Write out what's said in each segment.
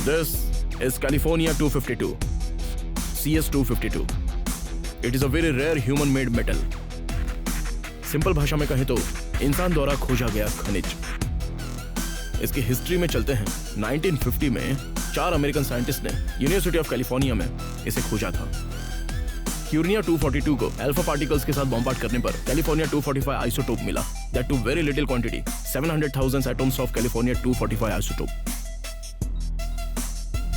This is California 252, CS252. It is a very rare human-made metal. Simple भाषा में कहें तो इंसान द्वारा खोजा गया खनिज। इसकी हिस्ट्री में चलते हैं। 1950 में 4 अमेरिकन साइंटिस्ट ने यूनिवर्सिटी ऑफ कैलिफोर्निया में इसे खोजा था। क्यूरिनिया 242 को अल्फा पार्टिकल्स के साथ बॉम्बार्ड करने पर कैलिफोर्निया 245 आइसोटोप मिला। That too very little quantity, 700,000 atoms of californium 245 isotope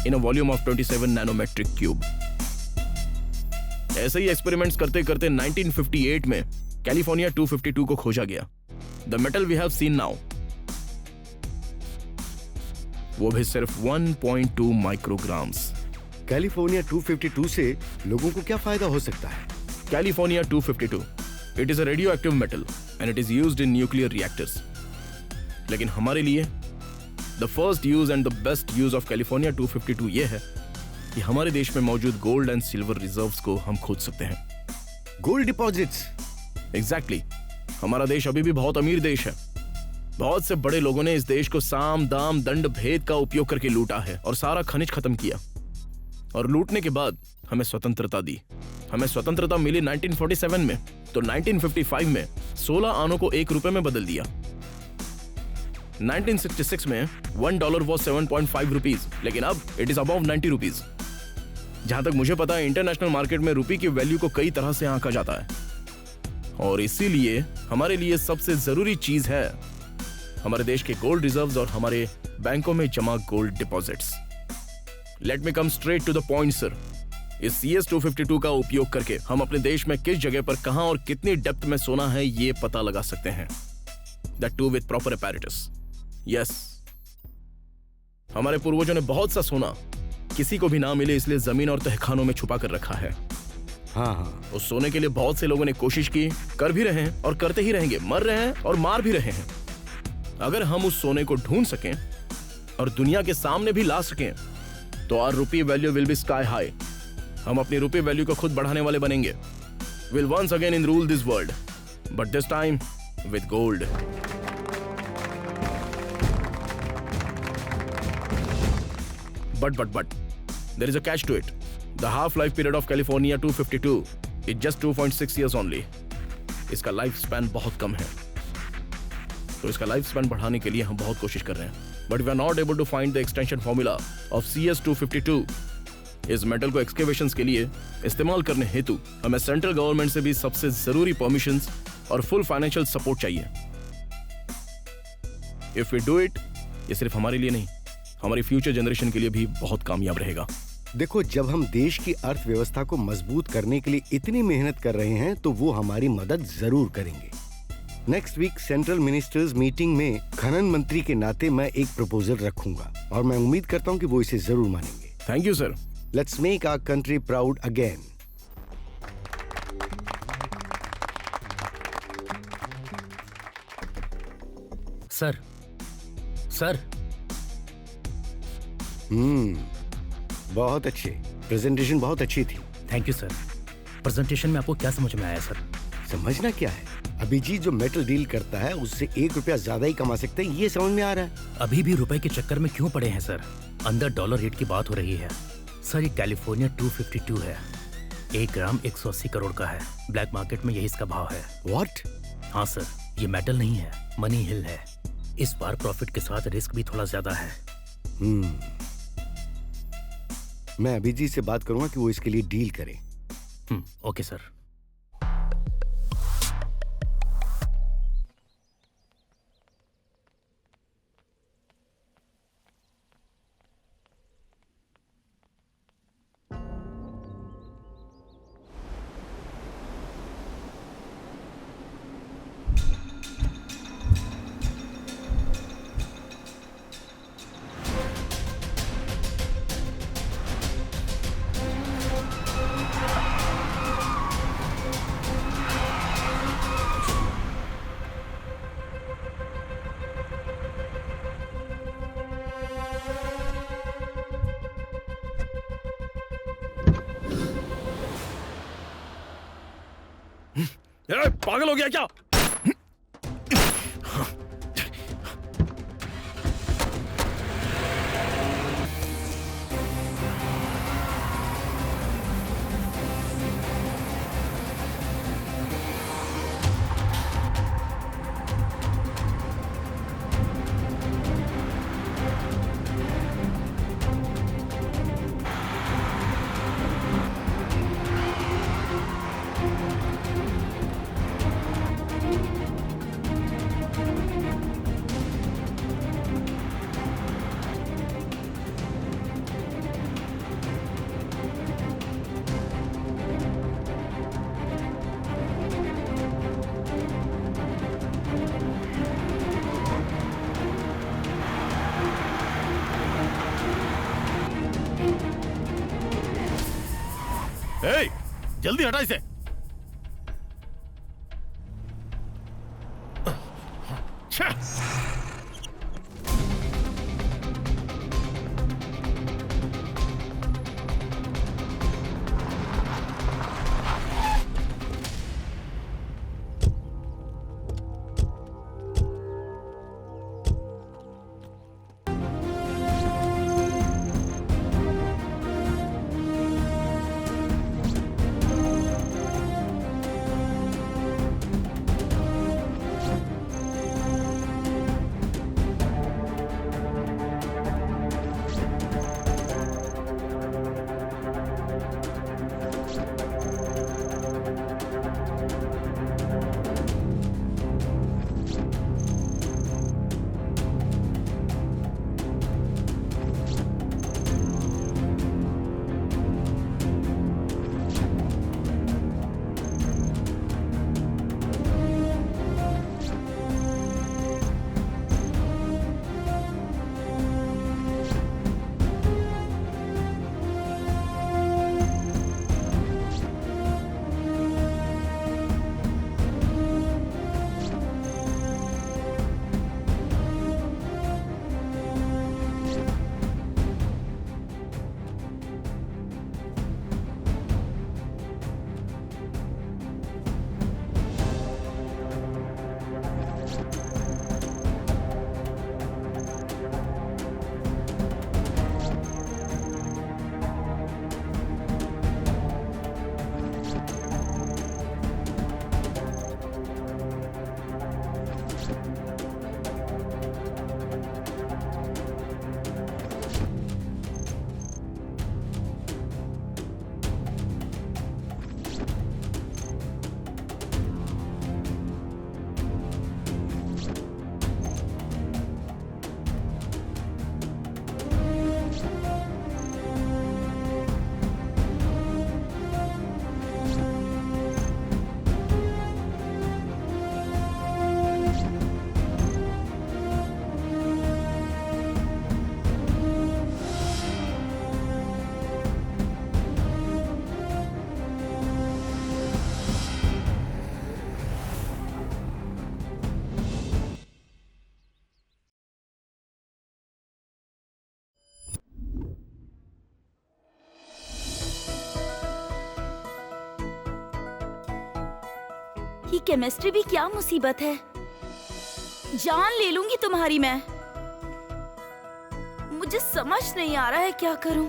in a volume of 27 nanometric cube. ऐसे ही एक्सपेरिमेंट्स करते करते 1958 में कैलिफोर्निया 252 को खोजा गया। The metal we have seen now, वो भी सिर्फ 1.2 माइक्रोग्राम्स। कैलिफोर्निया 252 से लोगों को क्या फायदा हो सकता है? California 252, it is a radio active metal and it is used in nuclear reactors. लेकिन हमारे लिए the first use and the best use of California 252 ये है कि हमारे देश में मौजूद गोल्ड एंड सिल्वर रिजर्व्स को हम खोज सकते हैं। Gold deposits? एग्जैक्टली। हमारा देश अभी भी बहुत अमीर देश है। बहुत से बड़े लोगों ने इस देश को साम दाम दंड भेद का उपयोग करके लूटा है और सारा खनिज खत्म किया। और लूटने के बाद हमें स्वतंत्रता दी। हमें स्वतंत्रता मिली 1947 में, तो 1955 में 16 आनों को 1 रुपए में बदल दिया। 1966 में $1 was 7.5 रुपीज, लेकिन अब इट इज अबव 90 रुपीज। जहां तक मुझे पता है इंटरनेशनल मार्केट में रुपये की वैल्यू को कई तरह से आंका जाता है, और इसीलिए हमारे लिए सबसे जरूरी चीज है हमारे देश के गोल्ड रिजर्व्स और हमारे बैंकों में जमा gold deposits. Let me come straight to the point sir. इस CS252 का उपयोग करके हम अपने देश में किस जगह पर कहां और कितनी डेप्थ में सोना है ये पता लगा सकते हैं। That too with proper apparatus। Yes, हमारे पूर्वजों ने बहुत सा सोना किसी को भी ना मिले इसलिए जमीन और तहखानों में छुपा कर रखा है। हाँ, उस सोने के लिए बहुत से लोगों ने कोशिश की, कर भी रहे हैं और करते ही रहेंगे, मर रहे हैं और मार भी रहे हैं। अगर हम उस सोने को ढूंढ सकें और दुनिया के सामने भी ला सकें तो our rupee value will be sky high. हम अपनी रुपी वैल्यू को खुद बढ़ाने वाले बनेंगे। Will once again in rule this world, but this time with gold. But there is a catch to it. The half-life period of California 252 is just 2.6 years only. इसका life span बहुत कम है, तो इसका लाइफ स्पैन बढ़ाने के लिए हम बहुत कोशिश कर रहे हैं, but we are not able to find the extension formula of CS252। इस मेटल को एक्सकेवेशंस के लिए इस्तेमाल करने हेतु हमें सेंट्रल गवर्नमेंट से भी सबसे जरूरी परमिशंस और फुल फाइनेंशियल सपोर्ट चाहिए। इफ वी डू इट, ये सिर्फ हमारे लिए नहीं, हमारी फ्यूचर जनरेशन के लिए भी बहुत कामयाब रहेगा। देखो, जब हम देश की अर्थव्यवस्था को मजबूत करने के लिए इतनी मेहनत कर रहे हैं तो वो हमारी मदद जरूर करेंगे। Next week central ministers meeting में खनन मंत्री के नाते मैं एक प्रपोजल रखूंगा और मैं उम्मीद करता हूं कि वो इसे जरूर मानेंगे। Thank you sir. Let's make our country proud again. Sir, sir. बहुत अच्छे। प्रेजेंटेशन बहुत अच्छी थी। Thank you sir. प्रेजेंटेशन में आपको क्या समझ में आया सर? समझना क्या है, अभिजीत जो मेटल डील करता है उससे 1 रुपया ज्यादा ही कमा सकते हैं, ये समझ में आ रहा है। अभी भी रुपए के चक्कर में क्यों पड़े हैं सर? अंदर डॉलर रेट की बात हो रही है सर। ये कैलिफोर्निया 252 है, 1 ग्राम 180 करोड़ का है। ब्लैक मार्केट में यही इसका भाव है। व्हाट? हाँ सर, ये मेटल नहीं है, मनी हिल है। इस बार प्रॉफिट के साथ रिस्क भी थोड़ा ज्यादा है। मैं अभिजीत से बात करूंगा कि वो इसके लिए डील करे। Okay sir. पागल हो गया क्या? जल्दी हटा इसे। छः। ये केमिस्ट्री भी क्या मुसीबत है। जान ले लूंगी तुम्हारी मैं। मुझे समझ नहीं आ रहा है क्या करूं।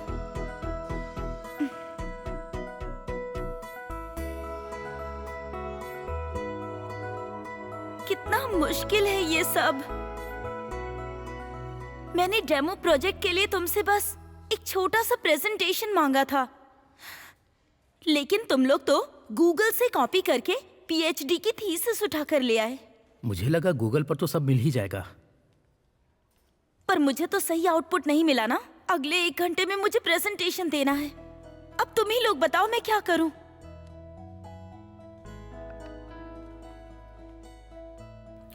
कितना मुश्किल है ये सब। मैंने डेमो प्रोजेक्ट के लिए तुमसे बस एक छोटा सा प्रेजेंटेशन मांगा था, लेकिन तुम लोग तो गूगल से कॉपी करके पीएचडी की थीसिस उठा कर ले आए। मुझे लगा गूगल पर तो सब मिल ही जाएगा। पर मुझे तो सही आउटपुट नहीं मिला ना। अगले 1 घंटे में मुझे प्रेजेंटेशन देना है। अब तुम ही लोग बताओ मैं क्या करूं।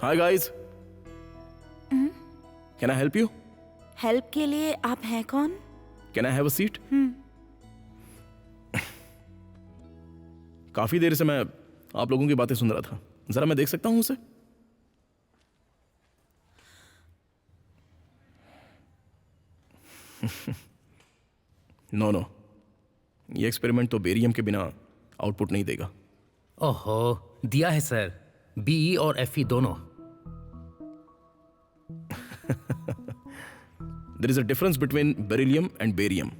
Hi guys, can I help you? Help के लिए आप हैं कौन? Can I have a seat? काफी देर से मैं आप लोगों की बातें सुन रहा था। जरा मैं देख सकता हूं उसे? नो नो, ये एक्सपेरिमेंट तो बेरियम के बिना आउटपुट नहीं देगा। ओहो, दिया है सर, बीई और एफई दोनों। There is a difference between beryllium and barium.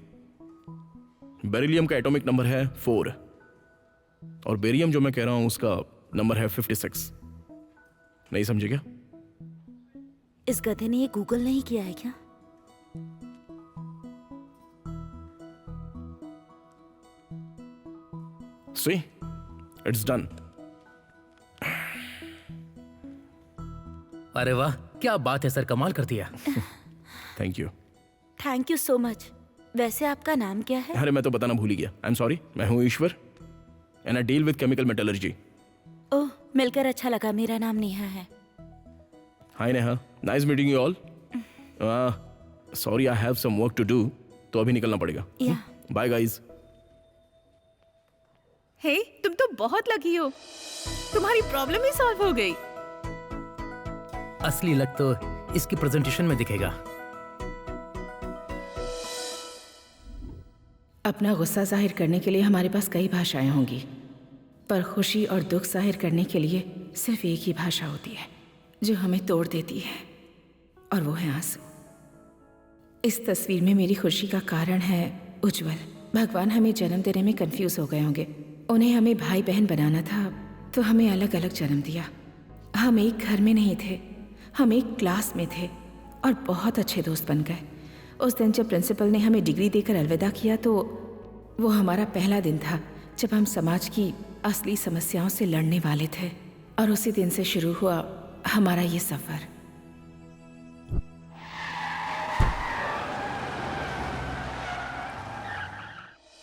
Beryllium का एटॉमिक नंबर है 4 और बेरियम जो मैं कह रहा हूं उसका नंबर है 56। नहीं समझे क्या? इस गधे ने ये गूगल नहीं किया है क्या? See, it's done. अरे वाह, क्या बात है सर, कमाल कर दिया। Thank you. Thank you so much. वैसे आपका नाम क्या है? अरे मैं तो बताना भूल ही गया। I am sorry. मैं हूं Ishwar and I deal with chemical metallurgy. Oh, मिलकर अच्छा लगा। मेरा नाम नेहा है। Hi Neha, nice meeting you all. Sorry, I have some work to do, तो अभी निकलना पड़ेगा। या बाय गाइस। हे, तुम तो बहुत लकी हो, तुम्हारी प्रॉब्लम ही सॉल्व हो गई। असली लक तो इसकी प्रेजेंटेशन में दिखेगा। अपना गुस्सा जाहिर करने के लिए हमारे पास कई भाषाएं होंगी, पर खुशी और दुख जाहिर करने के लिए सिर्फ एक ही भाषा होती है जो हमें तोड़ देती है, और वो है आंसू। इस तस्वीर में मेरी खुशी का कारण है उज्जवल। भगवान हमें जन्म देने में कंफ्यूज हो गए होंगे। उन्हें हमें भाई बहन बनाना था तो हमें अलग अलग जन्म दिया। हम एक घर में नहीं थे, हम एक क्लास में थे और बहुत अच्छे दोस्त बन गए। उस दिन जब प्रिंसिपल ने हमें डिग्री देकर अलविदा किया तो वो हमारा पहला दिन था जब हम समाज की असली समस्याओं से लड़ने वाले थे, और उसी दिन से शुरू हुआ हमारा ये सफर।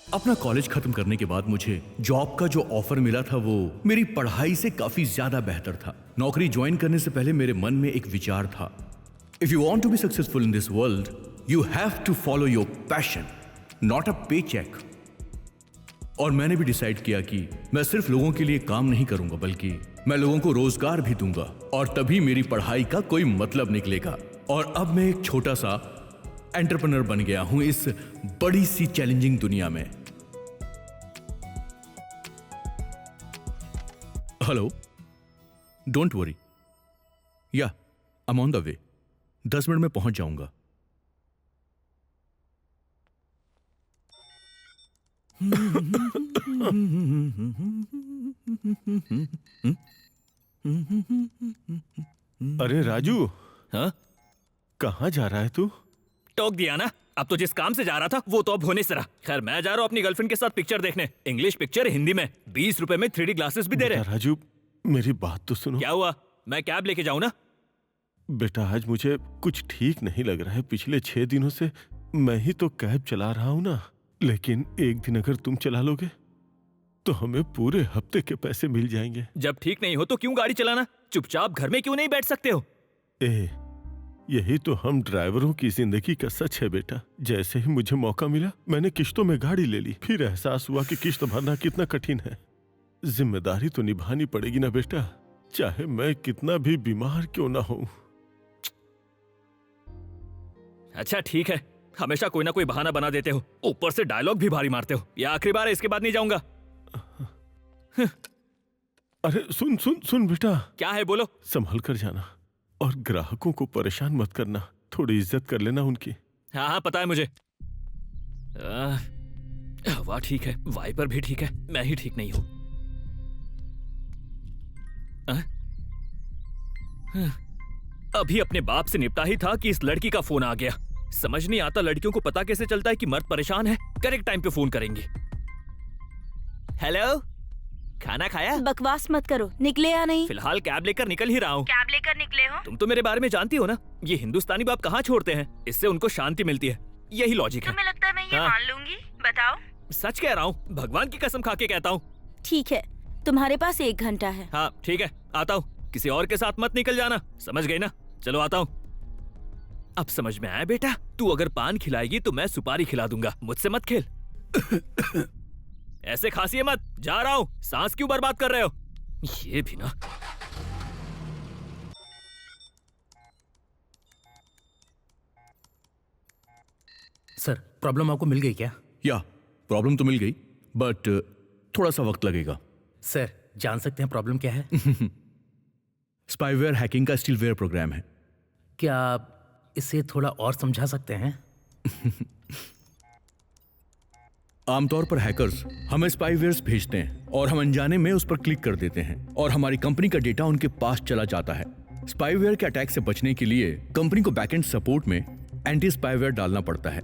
अपना कॉलेज खत्म करने के बाद मुझे जॉब का जो ऑफर मिला था वो मेरी पढ़ाई से काफी ज्यादा बेहतर था। नौकरी ज्वाइन करने से पहले मेरे मन में एक विचार था, if you want to be successful in this world you have to follow your passion, not a paycheck. और मैंने भी डिसाइड किया कि मैं सिर्फ लोगों के लिए काम नहीं करूंगा, बल्कि मैं लोगों को रोजगार भी दूंगा, और तभी मेरी पढ़ाई का कोई मतलब निकलेगा। और अब मैं एक छोटा सा एंटरप्रेन्योर बन गया हूं इस बड़ी सी चैलेंजिंग दुनिया में। हेलो, डोंट वरी, या I am on the way, 10 minute में पहुंच जाऊंगा। अरे राजू, हाँ? कहाँ जा रहा है तू? टोक दिया ना, अब तो जिस काम से जा रहा था वो तो अब होने से रहा। खैर, मैं जा रहा हूँ अपनी गर्लफ्रेंड के साथ पिक्चर देखने। इंग्लिश पिक्चर, हिंदी में, 20 रुपए में 3D ग्लासेस भी दे रहे हैं। राजू, मेरी बात तो सुनो। क्या हुआ? मैं कैब लेके जाऊँ ना? बेटा, आज मुझे कुछ ठीक नहीं लग रहा है। पिछले 6 दिनों से मैं ही तो कैब चला रहा हूँ ना, लेकिन एक दिन अगर तुम चला लोगे तो हमें पूरे हफ्ते के पैसे मिल जाएंगे। जब ठीक नहीं हो तो क्यों गाड़ी चलाना? चुपचाप घर में क्यों नहीं बैठ सकते हो? यही तो हम ड्राइवरों की जिंदगी का सच है बेटा। जैसे ही मुझे मौका मिला मैंने किश्तों में गाड़ी ले ली, फिर एहसास हुआ कि किश्त भरना कितना कठिन है। जिम्मेदारी तो निभानी पड़ेगी ना बेटा, चाहे मैं कितना भी बीमार क्यों ना हूं। अच्छा ठीक है, हमेशा कोई ना कोई बहाना बना देते हो, ऊपर से डायलॉग भी भारी मारते हो। ये आखिरी बार है, इसके बाद नहीं जाऊंगा। अरे सुन सुन सुन बेटा। क्या है, बोलो। संभल कर जाना और ग्राहकों को परेशान मत करना, थोड़ी इज्जत कर लेना उनकी। हाँ हाँ पता है मुझे। हवा ठीक है, वाइपर भी ठीक है, मैं ही ठीक नहीं हूं। अभी अपने बाप से निपटा ही था कि इस लड़की का फोन आ गया। समझ नहीं आता लड़कियों को पता कैसे चलता है कि मर्द परेशान है। करेक्ट टाइम पे फोन करेंगी। हेलो, खाना खाया? बकवास मत करो, निकले या नहीं? फिलहाल कैब लेकर निकल ही रहा हूँ। कैब लेकर निकले हो? तुम तो मेरे बारे में जानती हो ना, ये हिंदुस्तानी बाप कहाँ छोड़ते हैं, इससे उनको शांति मिलती है। यही लॉजिक है। तुम्हें लगता है मैं ये मान लूंगी? बताओ। सच कह रहा हूँ, भगवान की कसम खा के कहता हूँ। ठीक है, तुम्हारे पास 1 घंटा है। हाँ ठीक है, आता हूँ। किसी और के साथ मत निकल जाना, समझ गई ना? चलो आता हूँ। अब समझ में आया बेटा, तू अगर पान खिलाएगी तो मैं सुपारी खिला दूंगा, मुझसे मत खेल। ऐसे खांसिए मत, जा रहा हूँ। सांस क्यों बर्बाद कर रहे हो? ये भी ना। सर, प्रॉब्लम आपको मिल गई क्या? या प्रॉब्लम तो मिल गई, बट थोड़ा सा वक्त लगेगा। सर, जान सकते हैं प्रॉब्लम क्या है? स्पाईवेयर हैकिंग का स्टीलवेयर प्रोग्राम है। क्या आप इसे थोड़ा और समझा सकते हैं? आमतौर पर हैकर्स हमें स्पाईवेयर्स भेजते हैं और हम अनजाने में उस पर क्लिक कर देते हैं और हमारी कंपनी का डेटा उनके पास चला जाता है। स्पाईवेयर के अटैक से बचने के लिए कंपनी को बैकएंड सपोर्ट में एंटी स्पाईवेयर डालना पड़ता है।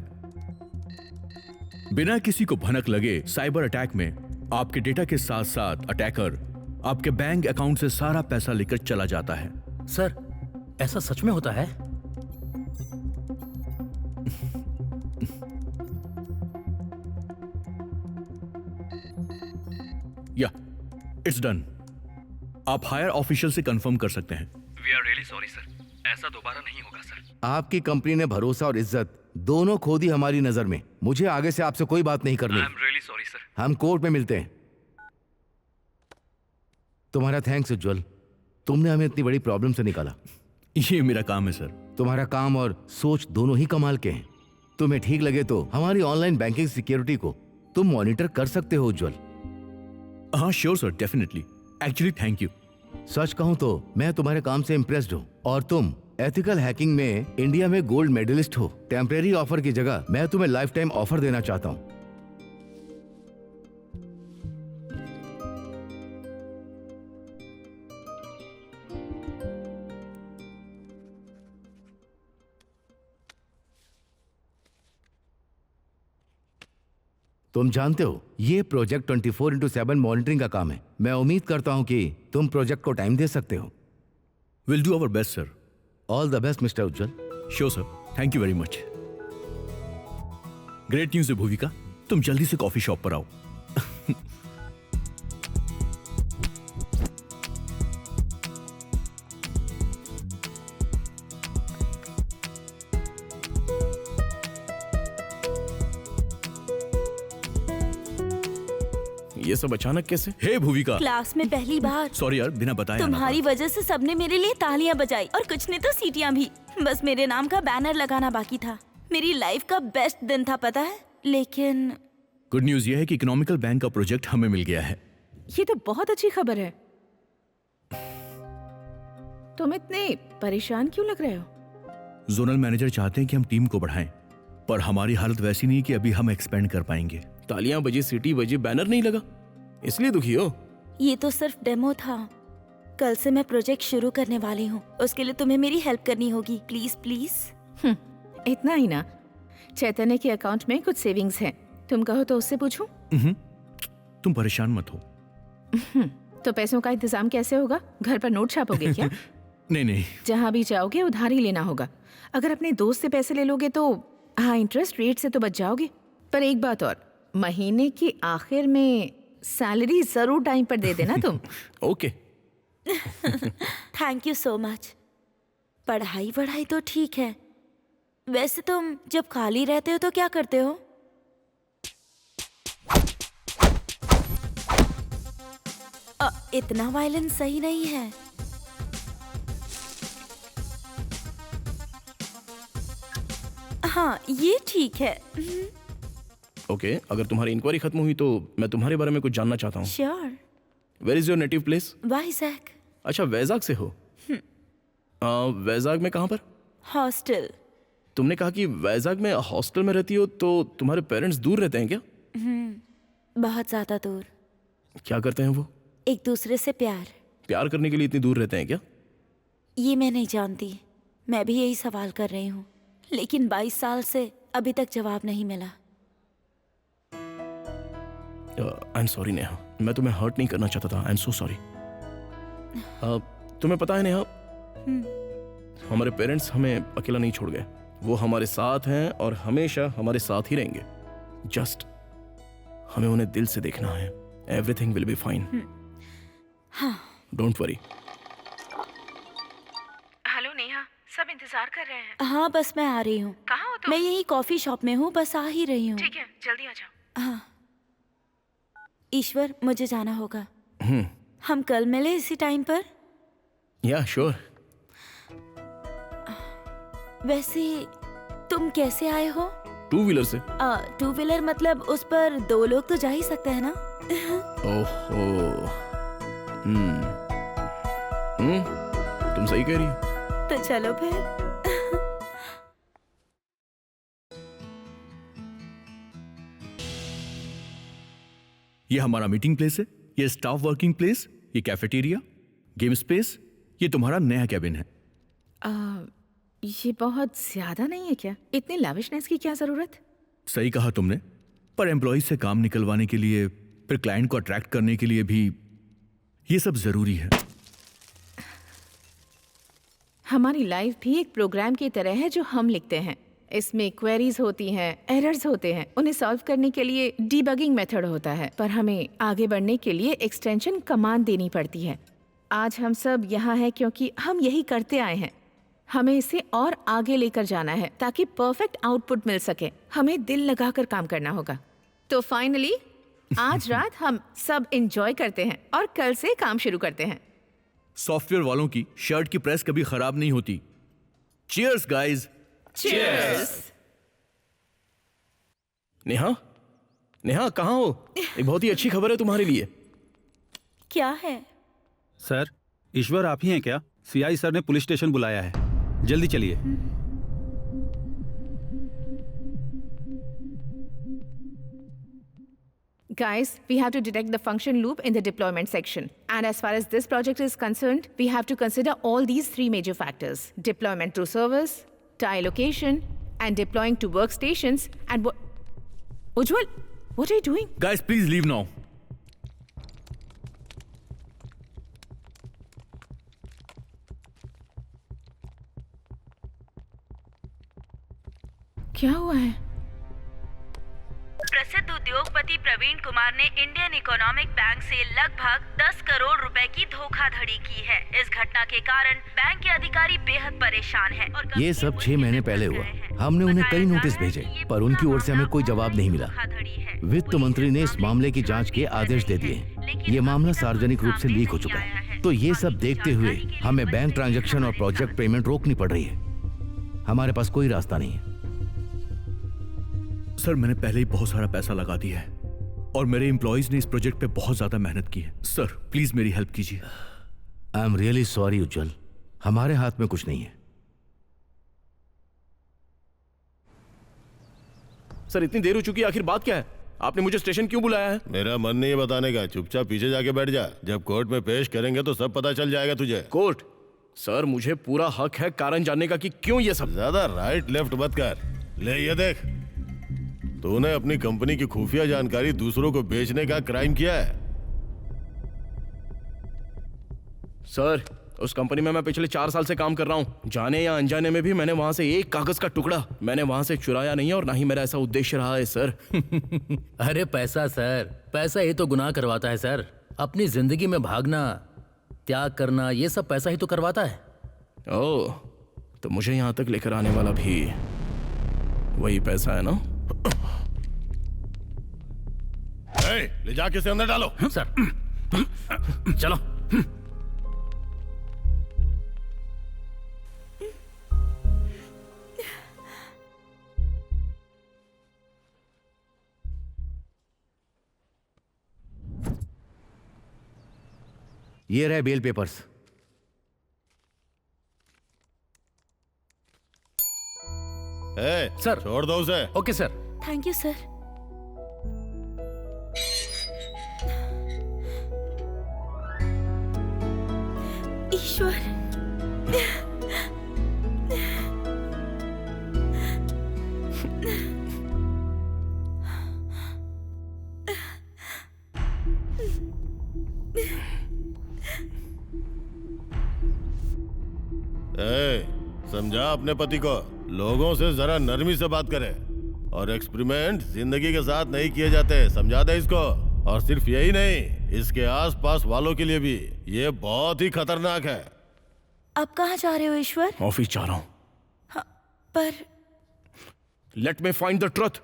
बिना किसी को भनक लगे साइबर अटैक में आपके डेटा के साथ साथ अटैकर आपके बैंक अकाउंट से सारा पैसा लेकर चला जाता है। सर, ऐसा सच में होता है? या इट्स डन। आप हायर ऑफिशियल से कंफर्म कर सकते हैं। We are really sorry sir, ऐसा दोबारा नहीं होगा सर। आपकी कंपनी ने भरोसा और इज्जत दोनों खो दी हमारी नजर में। मुझे आगे से आपसे कोई बात नहीं करनी। I am really sorry sir. हम कोर्ट में मिलते हैं। तुम्हारा थैंक्स उज्जवल, तुमने हमें इतनी बड़ी प्रॉब्लम से निकाला। ये मेरा काम है सर। तुम्हारा काम और सोच दोनों ही कमाल के हैं। तुम्हें ठीक लगे तो हमारी ऑनलाइन बैंकिंग सिक्योरिटी को तुम मॉनिटर कर सकते हो उज्जवल। हाँ sure sir, definitely. Actually thank you. सच कहूं तो मैं तुम्हारे काम से इम्प्रेस्ड हूँ और तुम एथिकल हैकिंग में इंडिया में गोल्ड मेडलिस्ट हो। टेम्परेरी ऑफर की जगह मैं तुम्हें लाइफ टाइम ऑफर देना चाहता हूँ। तुम जानते हो ये प्रोजेक्ट 24/7 मॉनिटरिंग का काम है। मैं उम्मीद करता हूं कि तुम प्रोजेक्ट को टाइम दे सकते हो। Will do our best sir. All the best mister Ujjwal. Sure sir, thank you very much. Great news है भूविका, तुम जल्दी से कॉफी शॉप पर आओ। ये सब अचानक कैसे? हे भूविका। क्लास में पहली बार। सॉरी यार, बिना बताए आना तुम्हारी वजह से सबने मेरे लिए तालियां बजाई और कुछ ने तो सीटियां भी। बस मेरे नाम का बैनर लगाना बाकी था। मेरी लाइफ का बेस्ट दिन था, पता है। लेकिन गुड न्यूज ये है कि इकोनॉमिकल बैंक का प्रोजेक्ट हमें मिल गया है। ये तो बहुत अच्छी खबर है। तुम इतने परेशान क्यों लग रहे हो? जोनल मैनेजर चाहते हैं कि हम टीम को बढ़ाएं, पर हमारी हालत वैसी नहीं कि अभी हम एक्सपेंड कर पाएंगे। तालियां बजी, सीटी बजी, बैनर नहीं लगा, इसलिए दुखी हो? ये तो सिर्फ डेमो था। कल से मैं प्रोजेक्ट शुरू करने वाली हूँ। उसके लिए तुम्हें मेरी हेल्प करनी होगी। Please please. इतना ही ना, चैतन्य के अकाउंट में कुछ सेविंग्स हैं। तुम कहो तो उससे पूछूं? तुम परेशान मत हो। तो पैसों का इंतजाम कैसे होगा? घर पर नोट छापोगे क्या? नहीं नहीं, जहाँ भी जाओगे उधार ही लेना होगा। अगर अपने दोस्त से पैसे ले लोगे तो हाँ, इंटरेस्ट रेट से तो बच जाओगे। पर एक बात और, महीने के आखिर में सैलरी जरूर टाइम पर दे देना तुम। Okay. Thank you so much. पढ़ाई तो ठीक है। वैसे तुम जब खाली रहते हो तो क्या करते हो? इतना वायलेंस सही नहीं है। हाँ, ये ठीक है। ओके, अगर तुम्हारी इंक्वायरी खत्म हुई तो मैं तुम्हारे बारे में कुछ जानना चाहता हूँ। Sure. Where is your native place? Vizag. अच्छा, वैजाग से हो? वैजाग में कहाँ पर? हॉस्टल। तुमने कहा कि वैजाग में हॉस्टल में रहती हो, तो तुम्हारे पेरेंट्स दूर रहते हैं क्या? बहुत ज्यादा दूर। क्या करते हैं वो? एक दूसरे से प्यार करने के लिए इतनी दूर रहते हैं क्या? ये मैं नहीं जानती। मैं भी यही सवाल कर रही हूँ, लेकिन 22 साल से अभी तक जवाब नहीं मिला। आई एम सॉरी नेहा, मैं तुम्हें हर्ट नहीं करना चाहता था। I am so sorry. तुम्हें पता है नेहा, हमारे पेरेंट्स हमें अकेला नहीं छोड़ गए। वो हमारे साथ हैं और हमेशा हमारे साथ ही रहेंगे। जस्ट हमें उन्हें दिल से देखना है। Everything will be fine. हाँ। Don't worry. हेलो नेहा, सब इंतजार कर रहे हैं। हाँ, बस मैं आ रही हूँ। कहाँ हो तुम? मैं यही कॉफी शॉप में हूँ, बस आ ही रही हूँ। ठीक है, जल्दी आ जाओ। हाँ। ईश्वर, मुझे जाना होगा। हम कल मिले इसी टाइम पर? या श्योर। वैसे तुम कैसे आए हो? 2 व्हीलर से। 2 व्हीलर मतलब उस पर 2 लोग तो जा ही सकते हैं ना? ओहो। तुम सही कह रही हो। तो चलो फिर। ये हमारा मीटिंग प्लेस है, ये स्टाफ वर्किंग प्लेस, ये कैफेटेरिया, गेम स्पेस, ये तुम्हारा नया कैबिन है। ये बहुत ज्यादा नहीं है क्या? इतनी लैविशनेस की क्या जरूरत? सही कहा तुमने, पर एम्प्लॉइज से काम निकलवाने के लिए, फिर क्लाइंट को अट्रैक्ट करने के लिए भी ये सब जरूरी है। हमारी लाइफ भी एक प्रोग्राम की तरह है जो हम लिखते हैं। इसमें क्वेरीज होती हैं, एरर्स होते हैं, उन्हें सॉल्व करने के लिए डीबगिंग मेथड होता है, पर हमें आगे बढ़ने के लिए एक्सटेंशन कमांड देनी पड़ती है। आज हम सब यहाँ हैं क्योंकि हम यही करते आए हैं। हमें इसे और आगे लेकर जाना है ताकि परफेक्ट आउटपुट मिल सके। हमें दिल लगाकर काम करना होगा। तो फाइनली आज रात हम सब एंजॉय करते हैं और कल से काम शुरू करते हैं। सॉफ्टवेयर वालों की शर्ट की प्रेस कभी खराब नहीं होती। Cheers guys. नेहा, नेहा कहाँ हो? एक बहुत ही अच्छी खबर है तुम्हारे लिए। क्या है? सर, ईश्वर आप ही हैं क्या? सीआई सर ने पुलिस स्टेशन बुलाया है, जल्दी चलिए। Guys, we have to detect the function loop in the deployment section. And as far as this project is concerned, we have to consider all these three major factors: deployment through servers, tile location, and deploying to workstations. And Ujjwal, what are you doing? Guys, please leave now. क्या हुआ है? प्रसिद्ध उद्योगपति प्रवीण कुमार ने Indian economic bank से लगभग 10 करोड़ रुपए की धोखाधड़ी की है। इस घटना के कारण बैंक के अधिकारी बेहद परेशान हैं और ये सब 6 महीने पहले हुआ। हमने उन्हें कई नोटिस भेजे, पर उनकी ओर से हमें कोई जवाब नहीं मिला। वित्त मंत्री ने इस मामले की जांच के आदेश दे दिए। ये मामला सार्वजनिक रूप से लीक हो चुका है। तो ये सब देखते हुए हमें बैंक ट्रांजैक्शन और प्रोजेक्ट पेमेंट रोकनी पड़ रही है। हमारे पास कोई रास्ता नहीं है। सर, मैंने पहले ही बहुत सारा पैसा लगा दिया है और मेरे एम्प्लॉइज ने इस प्रोजेक्ट पे बहुत ज्यादा मेहनत की है। सर, प्लीज मेरी हेल्प कीजिए। आई एम रियली सॉरी उज्जवल, हमारे हाथ में कुछ नहीं है। सर, इतनी देर हो चुकी है, आखिर बात क्या है? आपने मुझे स्टेशन क्यों बुलाया है? मेरा मन नहीं है बताने का, चुपचाप पीछे जाके बैठ जा। जब कोर्ट में पेश करेंगे तो सब पता चल जाएगा तुझे। कोर्ट? सर, मुझे पूरा हक है कारण जानने का कि क्यों ये सब। ज्यादा राइट लेफ्ट मत कर। ले ये देख, तूने अपनी कंपनी की खुफिया जानकारी दूसरों को बेचने का क्राइम किया है। सर, उस कंपनी में मैं पिछले 4 साल से काम कर रहा हूं। जाने या अनजाने में भी मैंने वहां से एक कागज का टुकड़ा मैंने वहां से चुराया नहीं है और ना ही मेरा ऐसा उद्देश्य रहा है सर। अरे पैसा सर, पैसा ही तो गुनाह करवाता है सर। अपनी जिंदगी में भागना, त्याग करना, ये सब पैसा ही तो करवाता है। ओह, तो मुझे यहां तक लेकर आने वाला भी वही पैसा है ना? ले जाके इसे अंदर डालो। सर, चलो। ये रहे बेल पेपर्स। सर, छोड़ दो उसे। Okay sir. Thank you sir. Ishwar, समझा अपने पति को, लोगों से जरा नरमी से बात करे। और एक्सपेरिमेंट जिंदगी के साथ नहीं किए जाते, समझा दे इसको। और सिर्फ यही नहीं, इसके आसपास वालों के लिए भी ये बहुत ही खतरनाक है। आप कहाँ जा रहे हो ईश्वर? ऑफिस जा रहा हूं। हाँ, पर let me find the truth.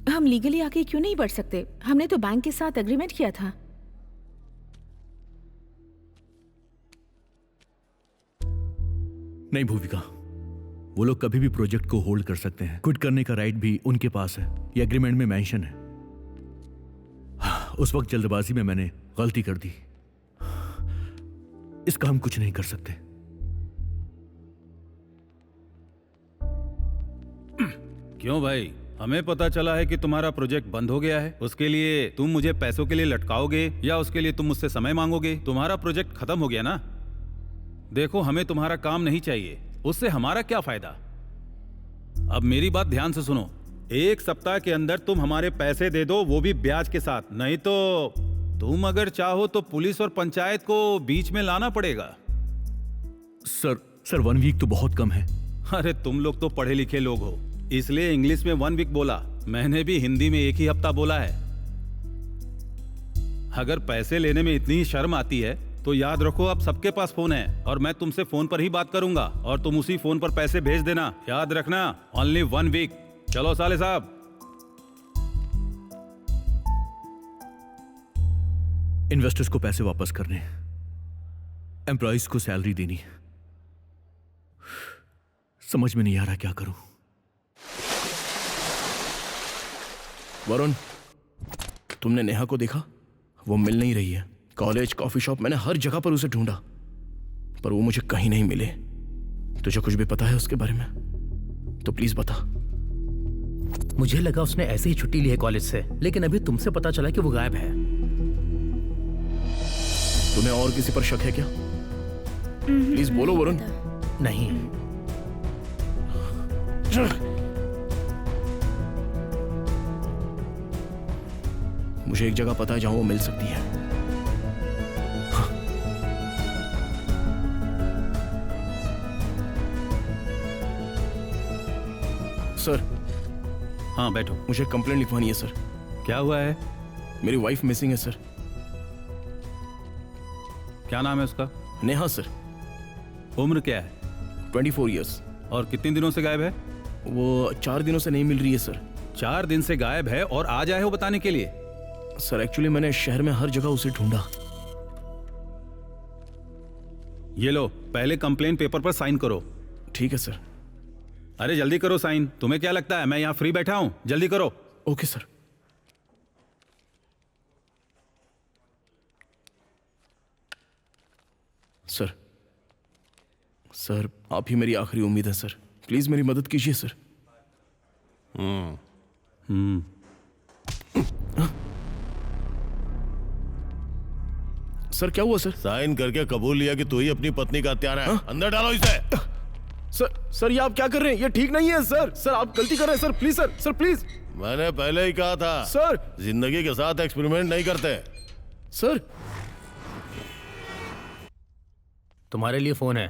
हम लीगली आगे क्यों नहीं बढ़ सकते? हमने तो बैंक के साथ एग्रीमेंट किया था। नहीं भूविका, वो लोग कभी भी प्रोजेक्ट को होल्ड कर सकते हैं। क्विट करने का राइट भी उनके पास है, ये एग्रीमेंट में मेंशन है। उस वक्त जल्दबाजी में मैंने गलती कर दी, इसका हम कुछ नहीं कर सकते। क्यों भाई, हमें पता चला है कि तुम्हारा प्रोजेक्ट बंद हो गया है। उसके लिए तुम मुझे पैसों के लिए लटकाओगे या उसके लिए तुम मुझसे समय मांगोगे? तुम्हारा प्रोजेक्ट खत्म हो गया ना। देखो, हमें तुम्हारा काम नहीं चाहिए, उससे हमारा क्या फायदा। अब मेरी बात ध्यान से सुनो। 1 सप्ताह के अंदर तुम हमारे पैसे दे दो, वो भी ब्याज के साथ। नहीं तो तुम अगर चाहो तो पुलिस और पंचायत को बीच में लाना पड़ेगा। सर 1 वीक तो बहुत कम है। अरे तुम लोग तो पढ़े लिखे लोग हो, इसलिए इंग्लिश में 1 वीक बोला। मैंने भी हिंदी में 1 ही हफ्ता बोला है। अगर पैसे लेने में इतनी शर्म आती है तो याद रखो, अब सबके पास फोन है और मैं तुमसे फोन पर ही बात करूंगा और तुम उसी फोन पर पैसे भेज देना। याद रखना, ओनली 1 वीक। चलो साले साहब। इन्वेस्टर्स को पैसे वापस करने, एम्प्लॉइज को सैलरी देनी, समझ में नहीं आ रहा क्या करूं। वरुण, तुमने नेहा को देखा? वो मिल नहीं रही है। कॉलेज, कॉफी शॉप, मैंने हर जगह पर उसे ढूंढा, पर वो मुझे कहीं नहीं मिले। तुझे कुछ भी पता है उसके बारे में तो प्लीज बता। मुझे लगा उसने ऐसे ही छुट्टी ली है कॉलेज से, लेकिन अभी तुमसे पता चला कि वो गायब है। तुम्हें और किसी पर शक है क्या? प्लीज बोलो वरुण। नहीं। मुझे एक जगह पता है जहां वो मिल सकती है। सर। हाँ बैठो। मुझे कंप्लेंट लिखवानी है सर। क्या हुआ है? मेरी वाइफ मिसिंग है सर। क्या नाम है उसका? नेहा सर। उम्र क्या है? 24 इयर्स। और कितने दिनों से गायब है? वो 4 दिनों से नहीं मिल रही है सर। 4 दिन से गायब है और आज आए हो बताने के लिए? सर एक्चुअली मैंने शहर में हर जगह उसे ढूंढा। ये लो, पहले कंप्लेन पेपर पर साइन करो। ठीक है सर। अरे जल्दी करो साइन। तुम्हें क्या लगता है मैं यहाँ फ्री बैठा हूँ? जल्दी करो। Okay sir. सर, सर आप ही मेरी आखिरी उम्मीद है सर। प्लीज मेरी मदद कीजिए सर। सर क्या हुआ सर? साइन करके कबूल लिया कि तू ही अपनी पत्नी का हत्यारा है। अंदर डालो इसे। सर ये आप क्या कर रहे हैं? ये ठीक नहीं है सर। सर आप गलती कर रहे हैं sir. Please sir. Sir please. मैंने पहले ही कहा था सर। जिंदगी के साथ एक्सपेरिमेंट नहीं करते। सर। तुम्हारे लिए फोन है।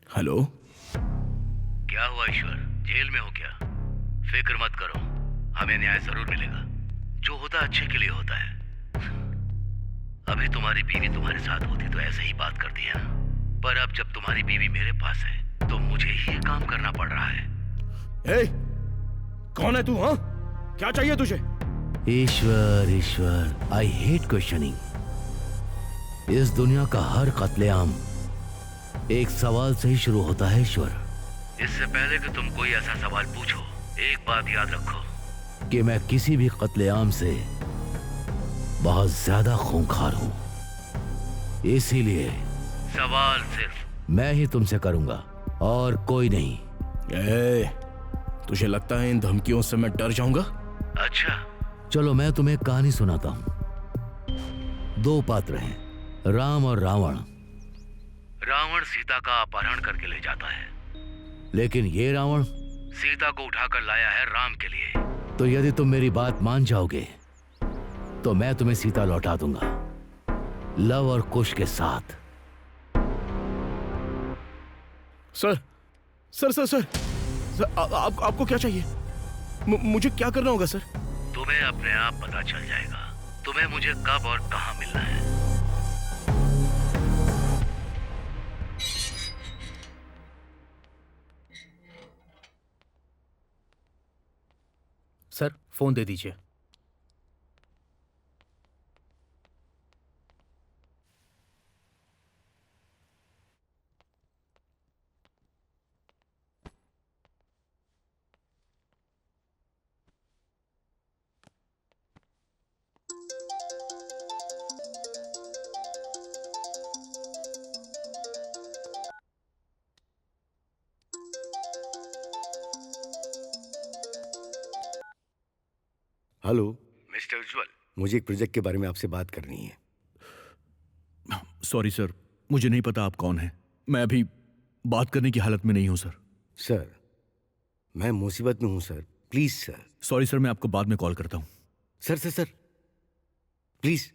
हेलो। क्या हुआ ईश्वर, जेल में हो क्या? फिक्र मत करो, हमें न्याय जरूर मिलेगा। जो होता अच्छे के लिए होता है। अभी तुम्हारी बीवी तुम्हारे साथ होती तो ऐसे ही बात करती है ना, पर अब जब तुम्हारी बीवी मेरे पास है तो मुझे ही ये काम करना पड़ रहा है। ए, कौन है तू? हाँ, क्या चाहिए तुझे? ईश्वर ईश्वर, आई हेट क्वेश्चनिंग। इस दुनिया का हर कत्लेआम एक सवाल से ही शुरू होता है ईश्वर। इससे पहले कि तुम कोई ऐसा सवाल पूछो, एक बात याद रखो कि मैं किसी भी कत्लेआम से बहुत ज्यादा खूंखार हूं। इसीलिए सवाल सिर्फ मैं ही तुमसे करूंगा और कोई नहीं। तुझे लगता है इन धमकियों से मैं डर जाऊंगा? अच्छा, चलो मैं तुम्हें एक कहानी सुनाता हूं। 2 पात्र हैं, राम और रावण। रावण सीता का अपहरण करके ले जाता है, लेकिन ये रावण सीता को उठाकर लाया है राम के लिए। तो यदि तुम मेरी बात मान जाओगे तो मैं तुम्हें सीता लौटा दूंगा, लव और कुश के साथ। Sir sir sir sir, sir आपको क्या चाहिए? मुझे क्या करना होगा सर? तुम्हें अपने आप पता चल जाएगा तुम्हें मुझे कब और कहां मिलना है। सर फोन दे दीजिए। हेलो मिस्टर उज्जवल, मुझे एक प्रोजेक्ट के बारे में आपसे बात करनी है। सॉरी सर, मुझे नहीं पता आप कौन हैं। मैं अभी बात करने की हालत में नहीं हूं सर। सर, मैं मुसीबत में हूं sir, please sir. Sorry sir, मैं आपको बाद में कॉल करता हूं। सर प्लीज,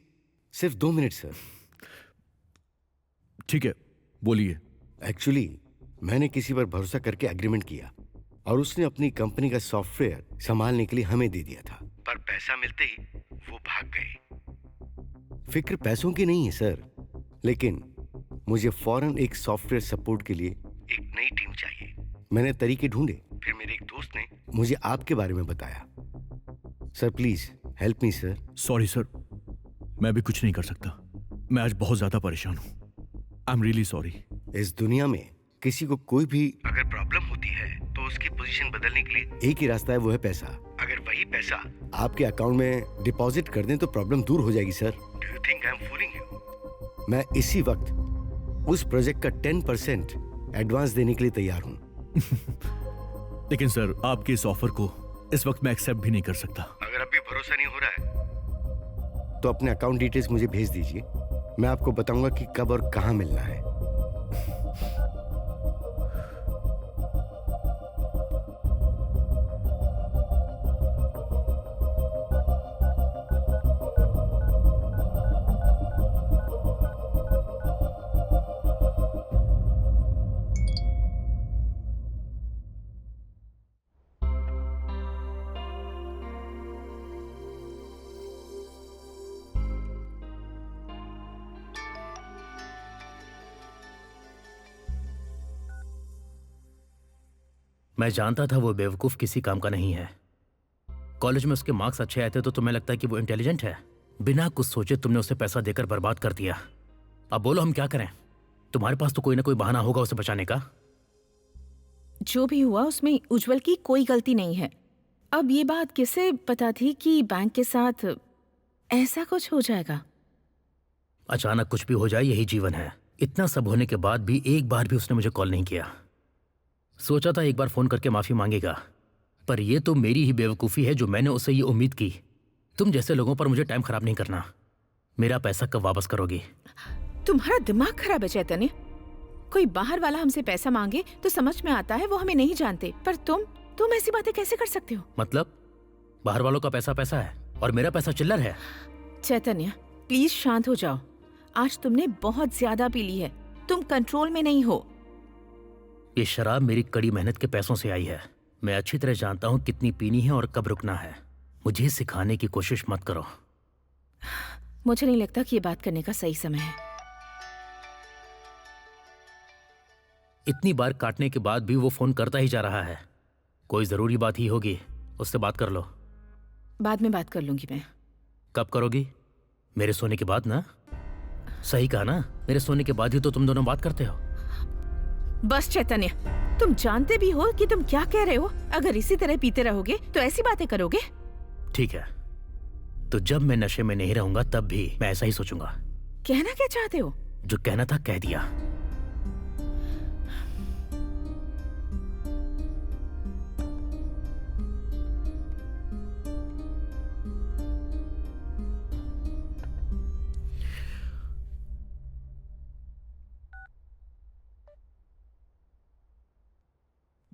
सिर्फ 2 मिनट सर। ठीक है, बोलिए। एक्चुअली मैंने किसी पर भरोसा करके एग्रीमेंट किया और उसने अपनी कंपनी का सॉफ्टवेयर संभालने के लिए हमें दे दिया था, पर पैसा मिलते ही वो भाग गए। फिक्र पैसों की नहीं है सर, लेकिन मुझे फौरन एक सॉफ्टवेयर सपोर्ट के लिए एक नई टीम चाहिए। मैंने तरीके ढूंढे, फिर मेरे एक दोस्त ने मुझे आपके बारे में बताया। Sir please help me sir. Sorry sir, मैं भी कुछ नहीं कर सकता। मैं आज बहुत ज्यादा परेशान हूं। I am really sorry. इस दुनिया में किसी को कोई भी अगर प्रॉब्लम होती है तो उसकी पोजीशन बदलने के लिए एक ही रास्ता है, वो है पैसा। अगर वही पैसा आपके अकाउंट में डिपॉजिट कर दें तो प्रॉब्लम दूर हो जाएगी sir. Do you think I am fooling you? मैं इसी वक्त उस प्रोजेक्ट का 10% एडवांस देने के लिए तैयार हूँ। लेकिन सर, आपके इस ऑफर को इस वक्त मैं एक्सेप्ट भी नहीं कर सकता। अगर अभी भरोसा नहीं हो रहा है तो अपने अकाउंट डिटेल्स मुझे भेज दीजिए। मैं आपको बताऊंगा कि कब और कहां मिलना है। मैं जानता था वो बेवकूफ़ किसी काम का नहीं है। कॉलेज में उसके मार्क्स अच्छे आए थे तो तुम्हें लगता है कि वो इंटेलिजेंट है। बिना कुछ सोचे तुमने उसे पैसा देकर बर्बाद कर दिया। अब बोलो हम क्या करें? तुम्हारे पास तो कोई ना कोई बहाना होगा उसे बचाने का। जो भी हुआ उसमें उज्जवल की कोई गलती नहीं है। अब ये बात किसे पता थी कि बैंक के साथ ऐसा कुछ हो जाएगा? अचानक कुछ भी हो जाए, यही जीवन है। इतना सब होने के बाद भी एक बार भी उसने मुझे कॉल नहीं किया। सोचा था एक बार फोन करके माफी मांगेगा, पर यह तो मेरी ही बेवकूफ़ी है जो मैंने उससे ये उम्मीद की। तुम जैसे लोगों पर मुझे टाइम खराब नहीं करना। मेरा पैसा कब वापस करोगी? तुम्हारा दिमाग खराब है चैतन्य। कोई बाहर वाला हमसे पैसा मांगे तो समझ में आता है वो हमें नहीं जानते, पर तुम ऐसी बातें कैसे कर सकते हो? मतलब बाहर वालों का पैसा पैसा है और मेरा पैसा चिल्लर है। चैतन्य प्लीज शांत हो जाओ। आज तुमने बहुत ज्यादा पी ली है, तुम कंट्रोल में नहीं हो। ये शराब मेरी कड़ी मेहनत के पैसों से आई है। मैं अच्छी तरह जानता हूँ कितनी पीनी है और कब रुकना है। मुझे सिखाने की कोशिश मत करो। मुझे नहीं लगता कि ये बात करने का सही समय है। इतनी बार काटने के बाद भी वो फोन करता ही जा रहा है। कोई जरूरी बात ही होगी, उससे बात कर लो। बाद में बात कर लूंगी मैं। कब करोगी? मेरे सोने के बाद ना? सही कहा ना, मेरे सोने के बाद ही तो तुम दोनों बात करते हो। बस चैतन्य, तुम जानते भी हो कि तुम क्या कह रहे हो। अगर इसी तरह पीते रहोगे तो ऐसी बातें करोगे। ठीक है, तो जब मैं नशे में नहीं रहूंगा तब भी मैं ऐसा ही सोचूंगा। कहना क्या चाहते हो? जो कहना था कह दिया।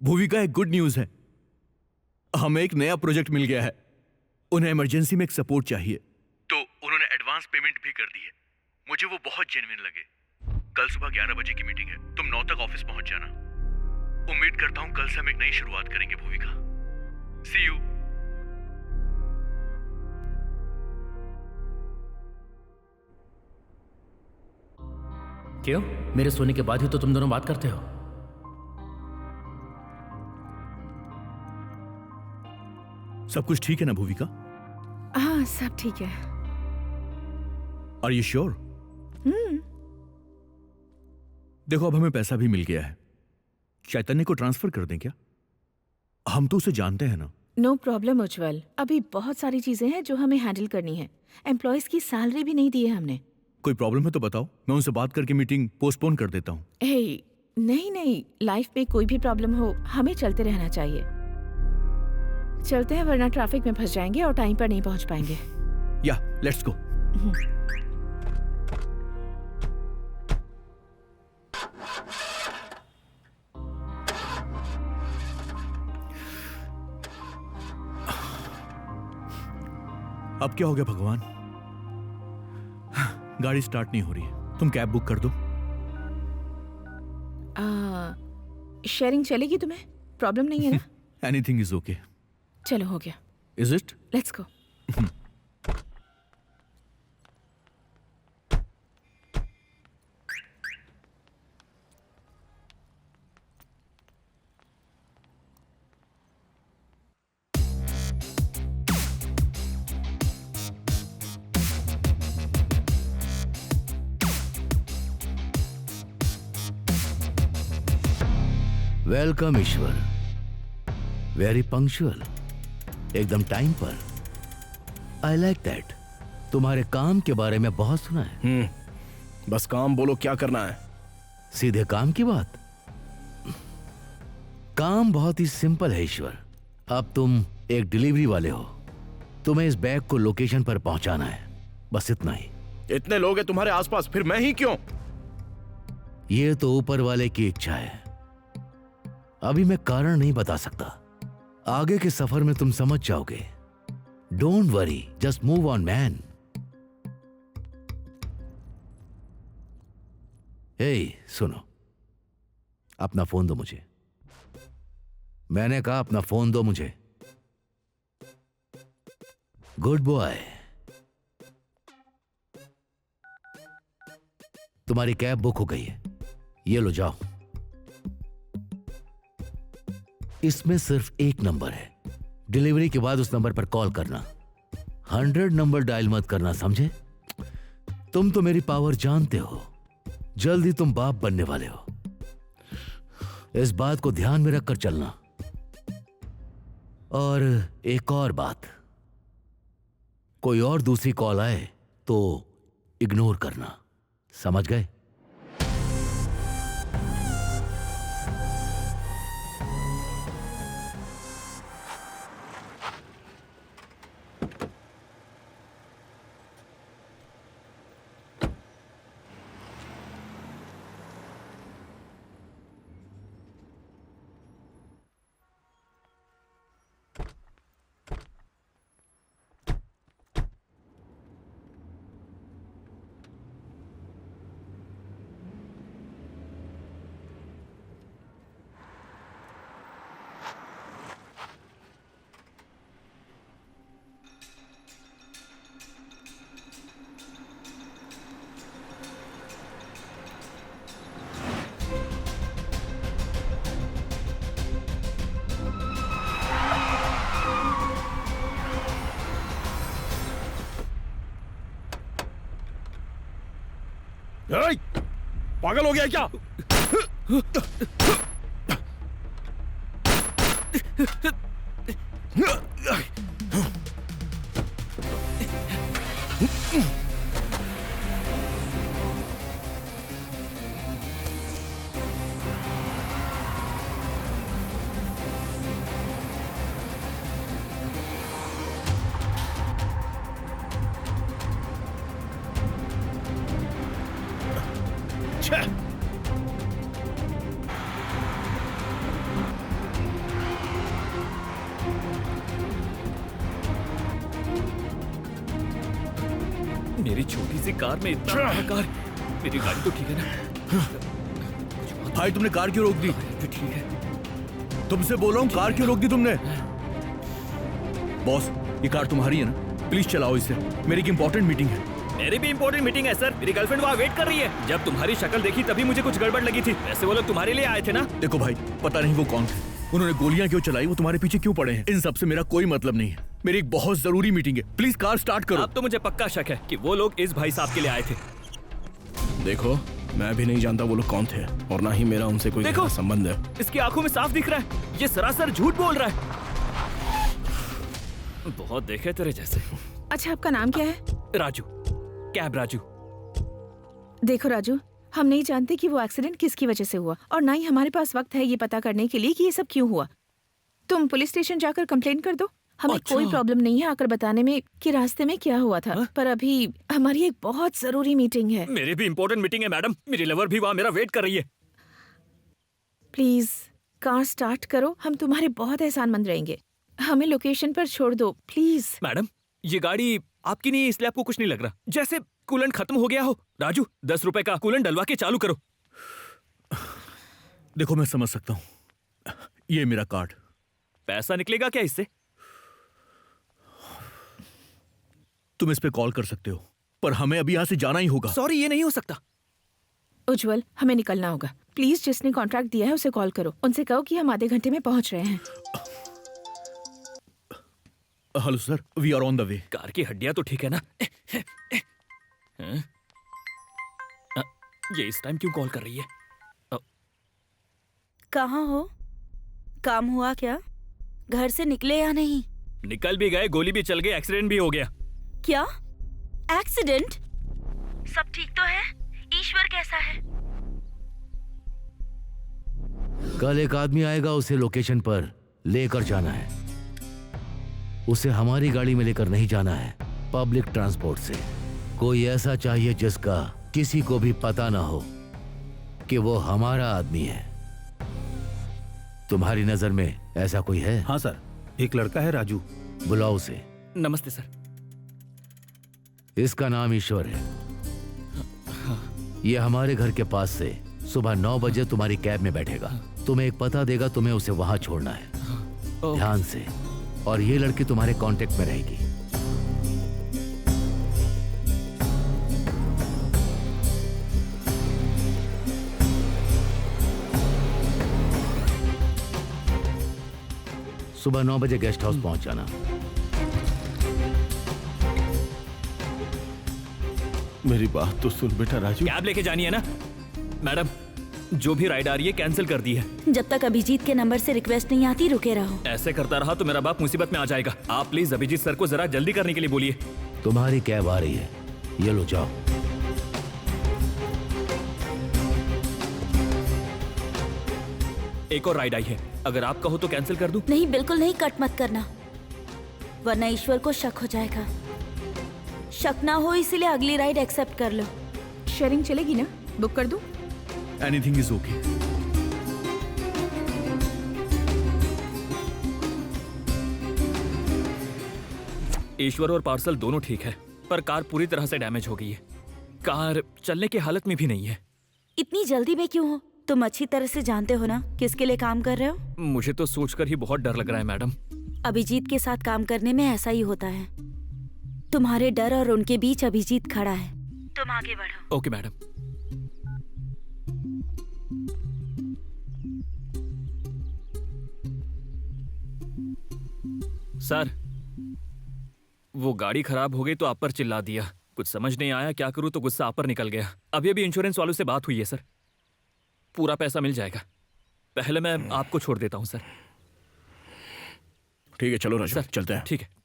भूविका, एक गुड न्यूज है। हमें एक नया प्रोजेक्ट मिल गया है। उन्हें इमरजेंसी में एक सपोर्ट चाहिए, तो उन्होंने एडवांस पेमेंट भी कर दी है। मुझे वो बहुत जेन्युइन लगे। कल सुबह 11 बजे की मीटिंग है, तुम 9 तक ऑफिस पहुंच जाना। उम्मीद करता हूं कल से हम एक नई शुरुआत करेंगे भूविका। सी यू। क्यों? मेरे सोने के बाद ही तो तुम दोनों बात करते हो। सब कुछ ठीक है ना भूविका? हाँ, सब ठीक है। Are you sure? देखो, अब हमें पैसा भी मिल गया है। चैतन्य को ट्रांसफर कर दें क्या? हम तो उसे जानते हैं ना। नो प्रॉब्लम उज्जवल, अभी बहुत सारी चीजें हैं जो हमें हैंडल करनी है। एम्प्लॉयज की सैलरी भी नहीं दी है हमने। कोई प्रॉब्लम है तो बताओ, मैं उनसे बात करके मीटिंग पोस्टपोन कर देता हूँ। नहीं, लाइफ में कोई भी प्रॉब्लम हो हमें चलते रहना चाहिए। चलते हैं वरना ट्रैफिक में फंस जाएंगे और टाइम पर नहीं पहुंच पाएंगे। या लेट्स गो। अब क्या हो गया भगवान? गाड़ी स्टार्ट नहीं हो रही है। तुम कैब बुक कर दो। शेयरिंग चलेगी तुम्हें? प्रॉब्लम नहीं है ना? Anything is okay. चलो हो गया। Is it? Let's go. Welcome Ishwar. Very punctual, एकदम टाइम पर। I like that. तुम्हारे काम के बारे में बहुत सुना है। बस काम बोलो, क्या करना है? सीधे काम की बात। काम बहुत ही सिंपल है ईश्वर। अब तुम एक डिलीवरी वाले हो। तुम्हें इस बैग को लोकेशन पर पहुंचाना है, बस इतना ही। इतने लोग हैं तुम्हारे आसपास, फिर मैं ही क्यों? ये तो ऊपर वाले की इच्छा है। अभी मैं कारण नहीं बता सकता। आगे के सफर में तुम समझ जाओगे। Don't worry, just move on man. Hey सुनो, अपना फोन दो मुझे। मैंने कहा अपना फोन दो मुझे। Good boy. तुम्हारी कैब बुक हो गई है, ये लो जाओ। इसमें सिर्फ एक नंबर है। डिलीवरी के बाद उस नंबर पर कॉल करना। 100 नंबर डायल मत करना, समझे? तुम तो मेरी पावर जानते हो। जल्दी तुम बाप बनने वाले हो, इस बात को ध्यान में रखकर चलना। और एक और बात, कोई और दूसरी कॉल आए तो इग्नोर करना, समझ गए? पागल हो गया क्या? मेरी छोटी सी कार में इतना बड़ा कार। मेरी गाड़ी तो ठीक है ना? भाई तुमने कार क्यों रोक दी? तो ठीक है। तुमसे बोल रहा हूँ, कार क्यों रोक दी तुमने? बॉस, ये कार तुम्हारी है ना? प्लीज चलाओ इसे, मेरी एक इंपॉर्टेंट मीटिंग है। मेरी भी इंपॉर्टेंट मीटिंग है सर। मेरी गर्लफ्रेंड वहाँ वेट कर रही है। जब तुम्हारी शक्ल देखी तभी मुझे कुछ गड़बड़ लगी थी। वैसे वो लोग तुम्हारे लिए आए थे ना? देखो भाई, पता नहीं वो कौन थे, उन्होंने गोलियां क्यों चलाई, वो तुम्हारे पीछे क्यों पड़े हैं, इन सब से मेरा कोई मतलब नहीं है। मेरी एक बहुत जरूरी मीटिंग है, प्लीज कार स्टार्ट करो। अब तो मुझे पक्का शक है कि वो लोग इस भाई साहब के लिए आए थे। देखो, मैं भी नहीं जानता वो लोग कौन थे और ना ही मेरा उनसे कोई देखो, संबंध है। इसकी आंखों में साफ दिख रहा है, ये सरासर झूठ बोल रहा है। बहुत देखे तेरे जैसे। अच्छा, आपका नाम क्या है? राजू, कैब राजू। देखो राजू, हम नहीं जानते कि वो एक्सीडेंट किसकी वजह से हुआ और ना ही हमारे पास वक्त है ये पता करने के लिए कि ये सब क्यों हुआ। तुम पुलिस स्टेशन जाकर कंप्लेंट कर दो। हमें अच्छा। कोई प्रॉब्लम नहीं है आकर बताने में कि रास्ते में क्या हुआ था। पर अभी हमारी एक बहुत जरूरी मीटिंग है। मेरी भी इंपॉर्टेंट मीटिंग है मैडम, मेरी लवर भी वहाँ मेरा वेट कर रही है। प्लीज कार स्टार्ट करो, हम तुम्हारे बहुत एहसानमंद रहेंगे। हमें लोकेशन पर छोड़ दो प्लीज। मैडम ये गाड़ी आपकी नहीं है इसलिए आपको कुछ नहीं लग रहा, जैसे कूलेंट खत्म हो गया हो। राजू 10 रुपए का कूलेंट डलवा के चालू करो। देखो मैं समझ सकता हूं, ये मेरा कार्ड। पैसा निकलेगा क्या इससे? तुम इस पे कॉल कर सकते हो, पर हमें अभी यहां से जाना ही होगा। सॉरी ये नहीं हो सकता। उज्जवल हमें निकलना होगा। प्लीज जिसने कॉन्ट्रैक्ट दिया है उसे कॉल करो, उनसे कहो कि हम आधे घंटे में पहुंच रहे हैं। Hello sir, we are on the way. Car की हड्डियां तो ठीक है ना? ये इस टाइम क्यों कॉल कर रही है? कहाँ हो? काम हुआ क्या? घर से निकले या नहीं? निकल भी गए, गोली भी चल गई, एक्सीडेंट भी हो गया। क्या एक्सीडेंट? सब ठीक तो है? ईश्वर कैसा है? कल एक आदमी आएगा, उसे लोकेशन पर लेकर जाना है। उसे हमारी गाड़ी में लेकर नहीं जाना है, पब्लिक ट्रांसपोर्ट से। कोई ऐसा चाहिए जिसका किसी को भी पता ना हो कि वो हमारा आदमी है। तुम्हारी नजर में ऐसा कोई है? हाँ सर, एक लड़का है राजू। बुलाओ उसे। नमस्ते सर। इसका नाम ईश्वर है। ये हमारे घर के पास से सुबह 9 बजे तुम्हारी कैब में बैठेगा। तुम्हें एक पता देगा, तुम्हें उसे वहां छोड़ना है। ध्यान से। और ये लड़की तुम्हारे कांटेक्ट में रहेगी। सुबह 9 बजे गेस्ट हाउस पहुंच जाना। मेरी बात तो सुन बेटा राजू। कैब लेके जानी है ना? मैडम जो भी राइड आ रही है कैंसिल कर दी है। जब तक अभिजीत के नंबर से रिक्वेस्ट नहीं आती रुके रहो। ऐसे करता रहा तो मेरा बाप मुसीबत में आ जाएगा। आप प्लीज अभिजीत सर को जरा जल्दी करने के लिए बोलिए। तुम्हारी कैब आ रही है, ये लो जाओ। एक और राइड आई है, अगर आप कहो तो कैंसिल कर दूं? नहीं बिल्कुल नहीं, कट मत करना वरना ईश्वर को शक हो जाएगा। शक ना हो इसीलिए अगली राइड एक्सेप्ट कर लो। शेयरिंग चलेगी ना? बुक कर दूं? Anything is okay. ईश्वर और पार्सल दोनों ठीक है, पर कार पूरी तरह से डैमेज हो गई है। कार चलने की हालत में भी नहीं है। इतनी जल्दी में क्यों हो? तुम अच्छी तरह से जानते हो ना किसके लिए काम कर रहे हो। मुझे तो सोचकर ही बहुत डर लग रहा है मैडम। अभिजीत के साथ काम करने में ऐसा ही होता है। तुम्हारे डर और उनके बीच अभिजीत खड़ा है। तुम आगे बढ़ो। Okay madam. सर वो गाड़ी खराब हो गई तो आप पर चिल्ला दिया। कुछ समझ नहीं आया क्या करूं तो गुस्सा आप पर निकल गया। अभी अभी इंश्योरेंस वालों से बात हुई है सर, पूरा पैसा मिल जाएगा। पहले मैं आपको छोड़ देता हूं सर। ठीक है चलो राजू, सर चलते हैं। ठीक है।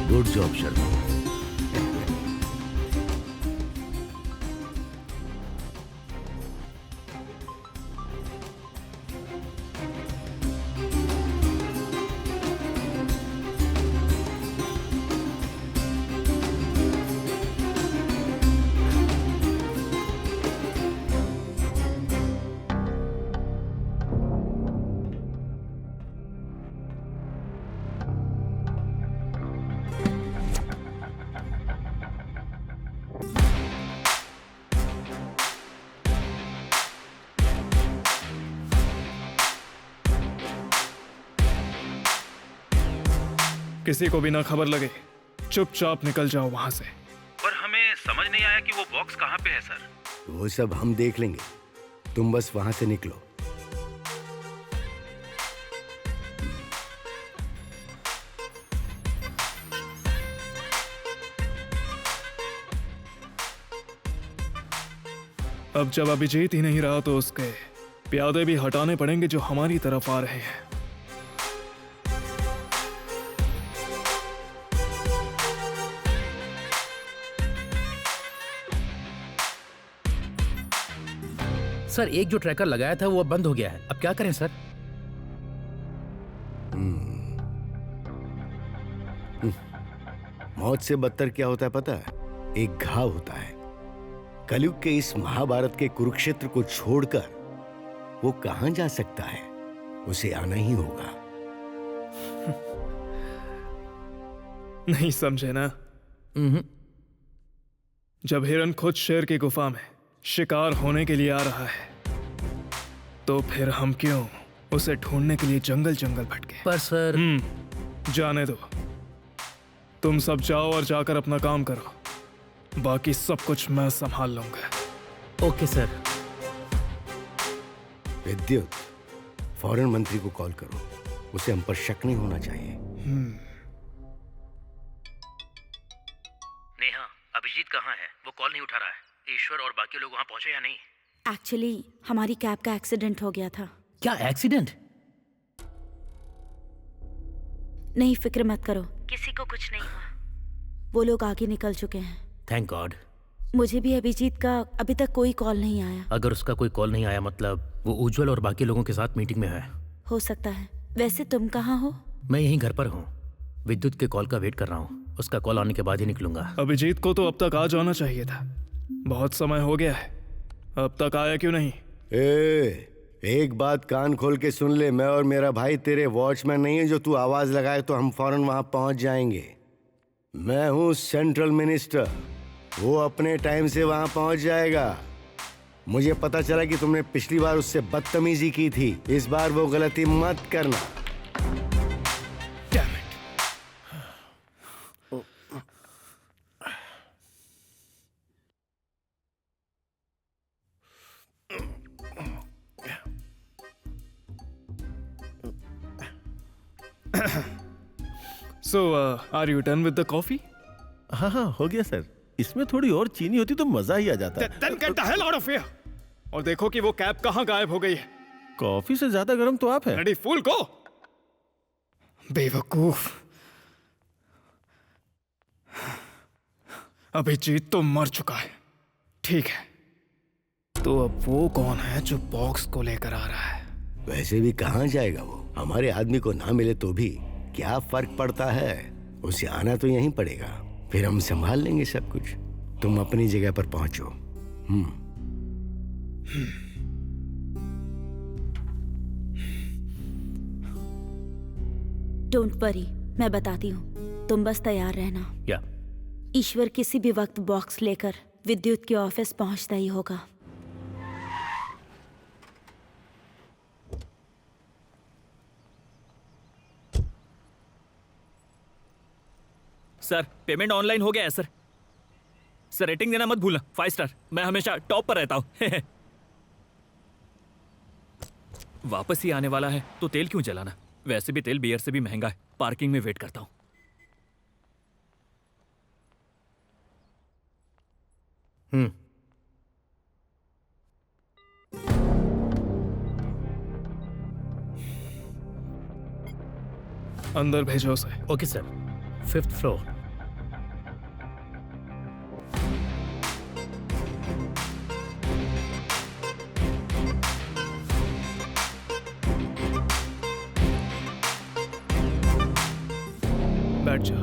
Good job Sharma. किसी को भी ना खबर लगे, चुपचाप निकल जाओ वहां से। पर हमें समझ नहीं आया कि वो बॉक्स कहाँ पे है सर। वो सब हम देख लेंगे, तुम बस वहां से निकलो। अब जब अभिजीत ही नहीं रहा तो उसके प्यादे भी हटाने पड़ेंगे जो हमारी तरफ आ रहे हैं। सर, एक जो ट्रैकर लगाया था वो अब बंद हो गया है। अब क्या करें सर? मौत से बदतर क्या होता है पता है? एक घाव होता है। कलयुग के इस महाभारत के कुरुक्षेत्र को छोड़कर वो कहां जा सकता है? उसे आना ही होगा। नहीं समझे ना? जब हिरन खुद शेर की गुफा में शिकार होने के लिए आ रहा है तो फिर हम क्यों उसे ढूंढने के लिए जंगल जंगल भटके? पर सर जाने दो। तुम सब जाओ और जाकर अपना काम करो, बाकी सब कुछ मैं संभाल लूंगा। Okay sir. विद्युत, फॉरेन मंत्री को कॉल करो। उसे हम पर शक नहीं होना चाहिए। नेहा, अभिजीत कहाँ है? वो कॉल नहीं उठा रहा है। ईश्वर और बाकी लोग वहाँ पहुंचे या नहीं? एक्चुअली हमारी कैब का एक्सीडेंट हो गया था। क्या एक्सीडेंट? नहीं, फिक्र मत करो, किसी को कुछ नहीं हुआ। वो लोग आगे निकल चुके हैं। Thank God. मुझे भी अभिजीत का अभी तक कोई कॉल नहीं आया। अगर उसका कोई कॉल नहीं आया मतलब वो उज्जवल और बाकी लोगों के साथ मीटिंग में है। हो सकता है। वैसे तुम कहाँ हो? मैं यहीं घर पर हूँ। विद्युत के कॉल का वेट कर रहा हूँ। उसका कॉल आने के बाद ही निकलूंगा। अभिजीत को तो अब तक आ जाना चाहिए था। बहुत समय हो गया है, अब तक आया क्यों नहीं? एक बात कान खोल के सुन ले। मैं और मेरा भाई तेरे वॉचमैन नहीं है जो तू आवाज लगाए तो हम फौरन वहां पहुंच जाएंगे। मैं हूं सेंट्रल मिनिस्टर, वो अपने टाइम से वहां पहुंच जाएगा। मुझे पता चला कि तुमने पिछली बार उससे बदतमीजी की थी, इस बार वो गलती मत करना। So, are you done with the coffee? हाँ हाँ हो गया सर। इसमें थोड़ी और चीनी होती तो मजा ही आ जाता। Then get the hell out of here! और देखो कि वो कैब कहाँ गायब हो गई है। कॉफी से ज्यादा गर्म तो आप है। रेडी फूल को बेवकूफ। अभिजीत तो मर चुका है। ठीक है, तो अब वो कौन है जो बॉक्स को लेकर आ रहा है? वैसे भी कहाँ जाएगा वो? हमारे आदमी को ना मिले तो भी क्या फर्क पड़ता है? उसे आना तो यहीं पड़ेगा, फिर हम संभाल लेंगे सब कुछ। तुम अपनी जगह पर पहुंचो। डोंट वरी, मैं बताती हूँ, तुम बस तैयार रहना। या ईश्वर किसी भी वक्त बॉक्स लेकर विद्युत के ऑफिस पहुंचता ही होगा। सर, पेमेंट ऑनलाइन हो गया है सर। सर, रेटिंग देना मत भूलना, 5 स्टार। मैं हमेशा टॉप पर रहता हूँ। वापस ही आने वाला है तो तेल क्यों जलाना? वैसे भी तेल बियर से भी महंगा है। पार्किंग में वेट करता हूँ। अंदर भेजो उसे। Okay sir. 5th floor. बैठ जा।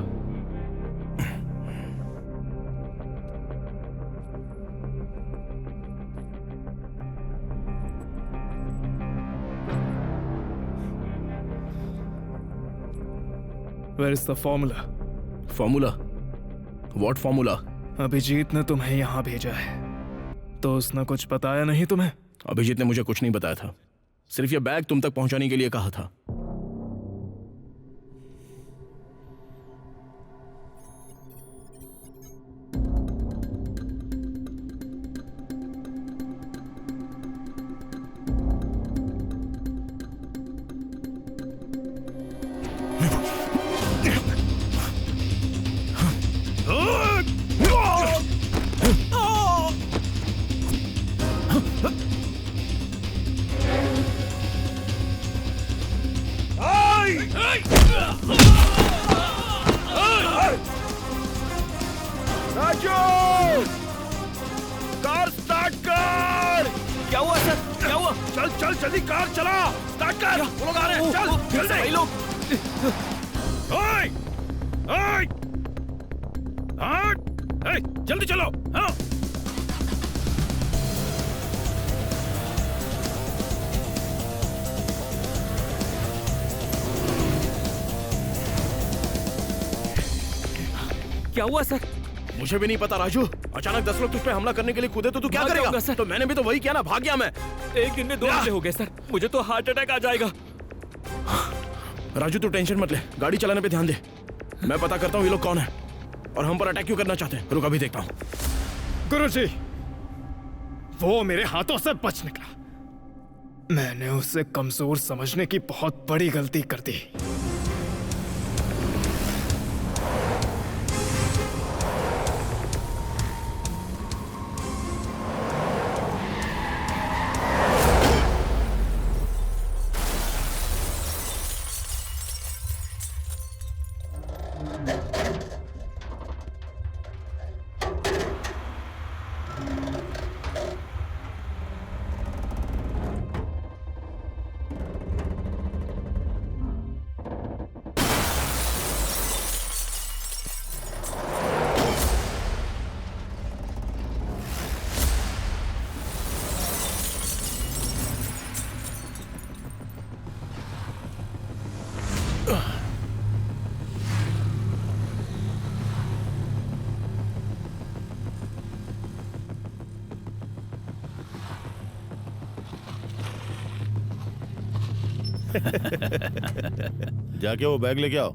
Where is the formula? Formula? What formula? Abhijeet ने तुम्हें यहाँ भेजा है, तो उसने कुछ बताया नहीं तुम्हें? अभिजीत ने मुझे कुछ नहीं बताया था, सिर्फ ये बैग तुम तक पहुंचाने के लिए कहा था। राजू, कार स्टार्ट कर। क्या हुआ सर? क्या हुआ? चल चल जल्दी कार चला, स्टार्ट कर। वो लोग आ रहे हैं, चल जल्दी। भाई लोग ओए, ओए, हाँ, जल्दी चलो। हाँ, क्या हुआ सर? मुझे भी नहीं पता राजू, अचानक 10 लोग तुझ पे हमला करने के लिए कूदे तो तू क्या भाग करेगा? जाऊंगा, सर। तो मैंने भी तो वही किया ना, भाग गया मैं। एक दिन में 2 हमले हो गए सर, मुझे तो हार्ट अटैक आ जाएगा। राजू तू टेंशन मत ले, गाड़ी चलाने पे ध्यान दे। मैं पता करता हूँ ये लोग कौन है और हम पर अटैक क्यों करना चाहते हैं। रुक अभी देखता हूँ। गुरुजी, वो मेरे हाथों से बच निकला। मैंने उसे कमजोर समझने की बहुत बड़ी गलती कर दी। जाके वो बैग लेके आओ।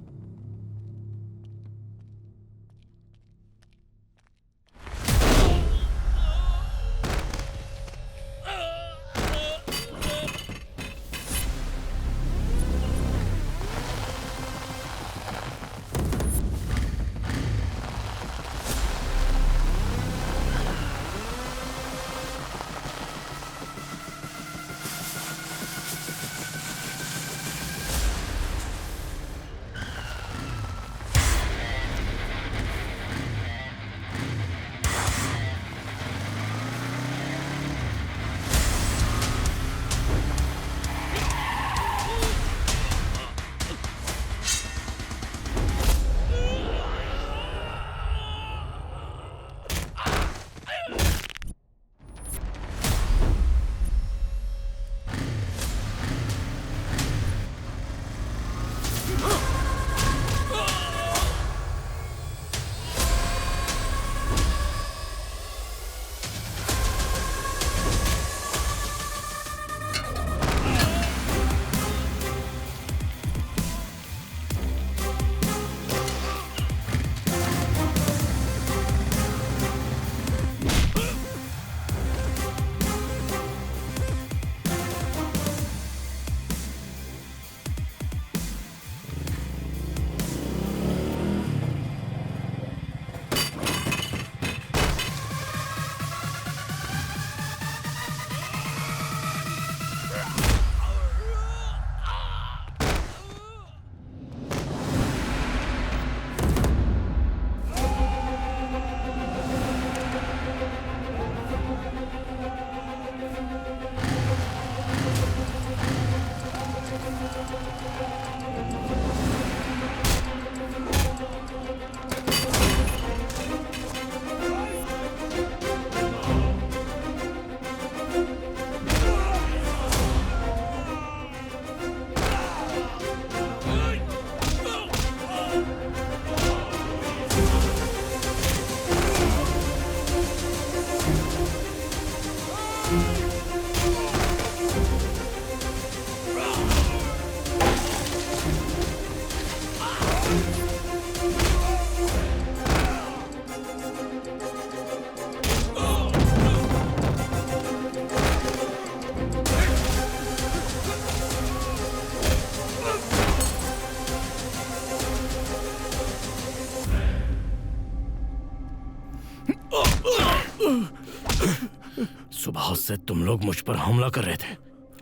सुबह से तुम लोग मुझ पर हमला कर रहे थे,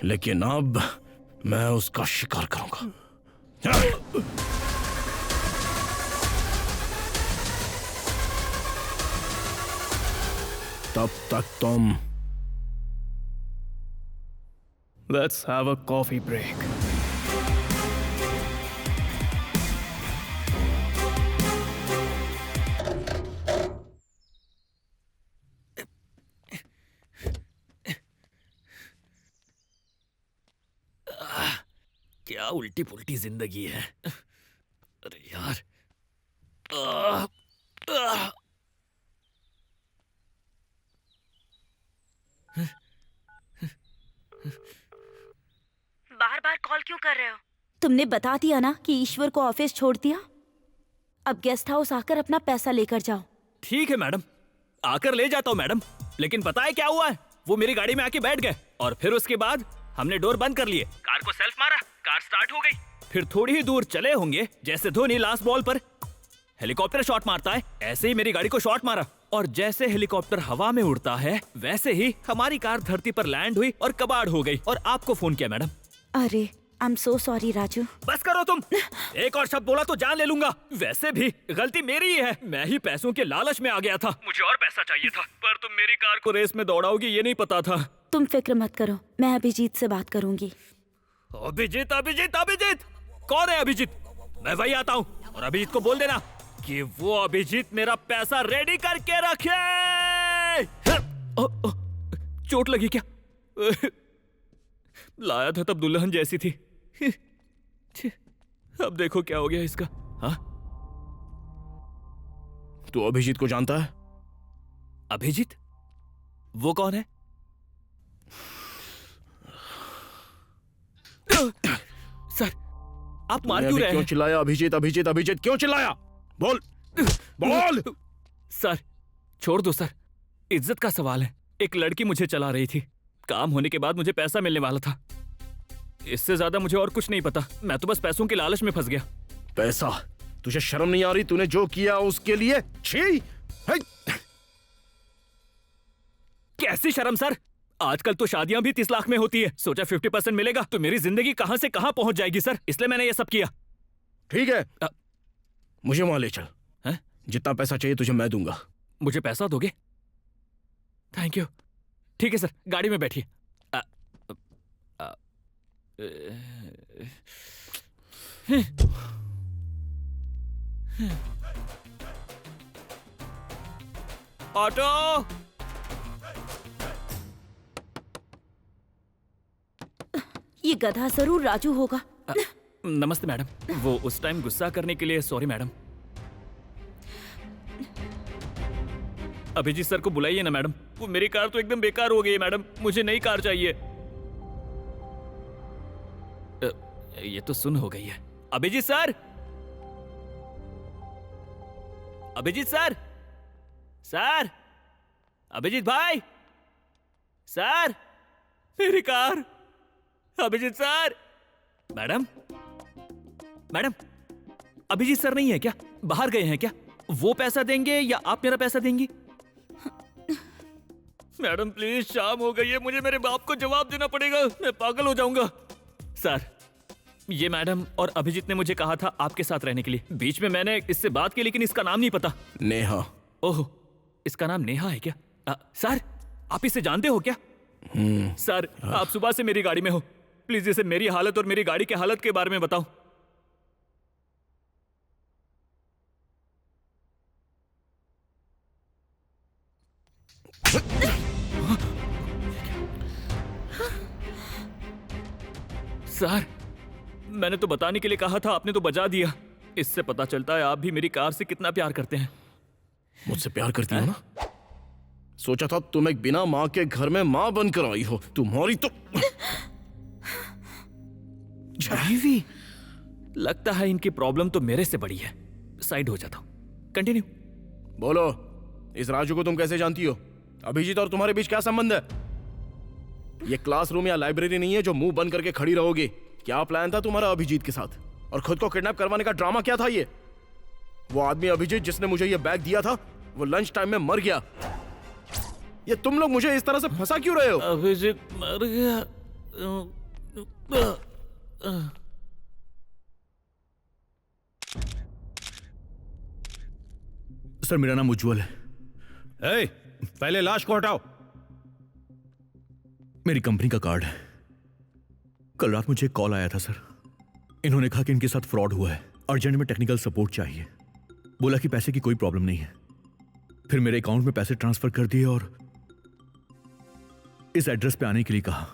लेकिन अब मैं उसका शिकार करूंगा। तब तक तुम Let's have a coffee break. क्या उल्टी पुल्टी जिंदगी है। अरे यार। आह, आह। बार बार कॉल क्यों कर रहे हो? तुमने बता दिया ना कि ईश्वर को ऑफिस छोड़ दिया। अब गेस्ट हाउस आकर अपना पैसा लेकर जाओ। ठीक है मैडम, आकर ले जाता हूँ मैडम। लेकिन पता है क्या हुआ है? वो मेरी गाड़ी में आके बैठ गए और फिर उसके बाद हमने डोर बंद कर लिए, कार को सेल्फ मारा, कार स्टार्ट हो गई। फिर थोड़ी ही दूर चले होंगे, जैसे धोनी लास्ट बॉल पर हेलीकॉप्टर शॉट मारता है, ऐसे ही मेरी गाड़ी को शॉट मारा। और जैसे हेलीकॉप्टर हवा में उड़ता है, वैसे ही हमारी कार धरती पर लैंड हुई और कबाड़ हो गई और आपको फोन किया मैडम। अरे I am so sorry Raju. बस करो तुम, एक और शब्द बोला तो जान ले लूंगा। वैसे भी गलती मेरी ही है, मैं ही पैसों के लालच में आ गया था। मुझे और पैसा चाहिए था, पर तुम मेरी कार को रेस में दौड़ाओगी ये नहीं पता था। तुम फिक्र मत करो, मैं अभिजीत से बात करूंगी। अभिजीत अभिजीत अभिजीत, कौन है अभिजीत? मैं वही आता हूँ और अभिजीत को बोल देना कि वो अभिजीत मेरा पैसा रेडी करके रखे। चोट लगी क्या? लाया था तब दुल्हन जैसी थी। अब देखो क्या हो गया इसका। हाँ, तू अभिजीत को जानता है? अभिजीत? वो कौन है? सर, आप मार क्यों रहे हैं? क्यों चिल्लाया? अभिजीत अभिजीत अभिजीत क्यों चिल्लाया? बोल बोल। सर छोड़ दो सर, इज्जत का सवाल है। एक लड़की मुझे चला रही थी, काम होने के बाद मुझे पैसा मिलने वाला था। इससे ज्यादा मुझे और कुछ नहीं पता, मैं तो बस पैसों के लालच में फंस गया। पैसा? तुझे शर्म नहीं आ रही? तूने जो किया उसके लिए छी। कैसी शर्म सर? आजकल तो शादियां भी 30 लाख में होती है। सोचा 50% मिलेगा तो मेरी जिंदगी कहां से कहां पहुंच जाएगी सर, इसलिए मैंने ये सब किया। ठीक है, मुझे वहां ले चल। है? जितना पैसा चाहिए तुझे मैं दूंगा। मुझे पैसा दोगे? Thank you. ठीक है सर, गाड़ी में बैठिए। ऑटो। ये गधा जरूर राजू होगा। नमस्ते मैडम, वो उस टाइम गुस्सा करने के लिए सॉरी मैडम। अभिजीत सर को बुलाइए ना मैडम, वो मेरी कार तो एकदम बेकार हो गई है मैडम, मुझे नई कार चाहिए। ये तो सुन हो गई है। Abhijeet sir, Abhijeet sir, sir, Abhijeet भाई, सर, मेरी car. Abhijeet sir. Madam, madam, Abhijeet sir नहीं है क्या? बाहर गए हैं क्या? वो पैसा देंगे या आप मेरा पैसा देंगी? मैडम प्लीज, शाम हो गई है, मुझे मेरे बाप को जवाब देना पड़ेगा, मैं पागल हो जाऊंगा। सर, ये मैडम और अभिजीत ने मुझे कहा था आपके साथ रहने के लिए। बीच में मैंने इससे बात की, लेकिन इसका नाम नहीं पता। नेहा। ओह, इसका नाम नेहा है क्या? सर, आप इसे जानते हो क्या? सर, आप सुबह से मेरी गाड़ी में हो, प्लीज इसे मेरी हालत और मेरी गाड़ी की हालत के बारे में बताओ। सर, मैंने तो बताने के लिए कहा था, आपने तो बजा दिया। इससे पता चलता है आप भी मेरी कार से कितना प्यार करते हैं। मुझसे प्यार करती हो ना? सोचा था तुम एक बिना माँ के घर में माँ बनकर आई हो। तुम्हारी तो बीवी। लगता है इनकी प्रॉब्लम तो मेरे से बड़ी है। साइड हो जाता हूं। कंटिन्यू। बोलो, इस राजू को तुम कैसे जानती हो? अभिजीत और तुम्हारे बीच क्या संबंध है? ये क्लासरूम या लाइब्रेरी नहीं है जो मुंह बंद करके खड़ी रहोगे। क्या प्लान था तुम्हारा अभिजीत के साथ? और खुद को किडनैप करवाने का ड्रामा क्या था ये? वो आदमी अभिजीत जिसने मुझे ये बैग दिया था, वो लंच टाइम में मर गया। ये तुम लोग मुझे इस तरह से फंसा क्यों रहे हो? अभिजीत मर गया। सर, मेरा नाम उज्जवल है। ए, पहले लाश को हटाओ। मेरी कंपनी का कार्ड है। कल रात मुझे एक कॉल आया था सर। इन्होंने कहा कि इनके साथ फ्रॉड हुआ है, अर्जेंट में टेक्निकल सपोर्ट चाहिए। बोला कि पैसे की कोई प्रॉब्लम नहीं है। फिर मेरे अकाउंट में पैसे ट्रांसफर कर दिए और इस एड्रेस पे आने के लिए कहा।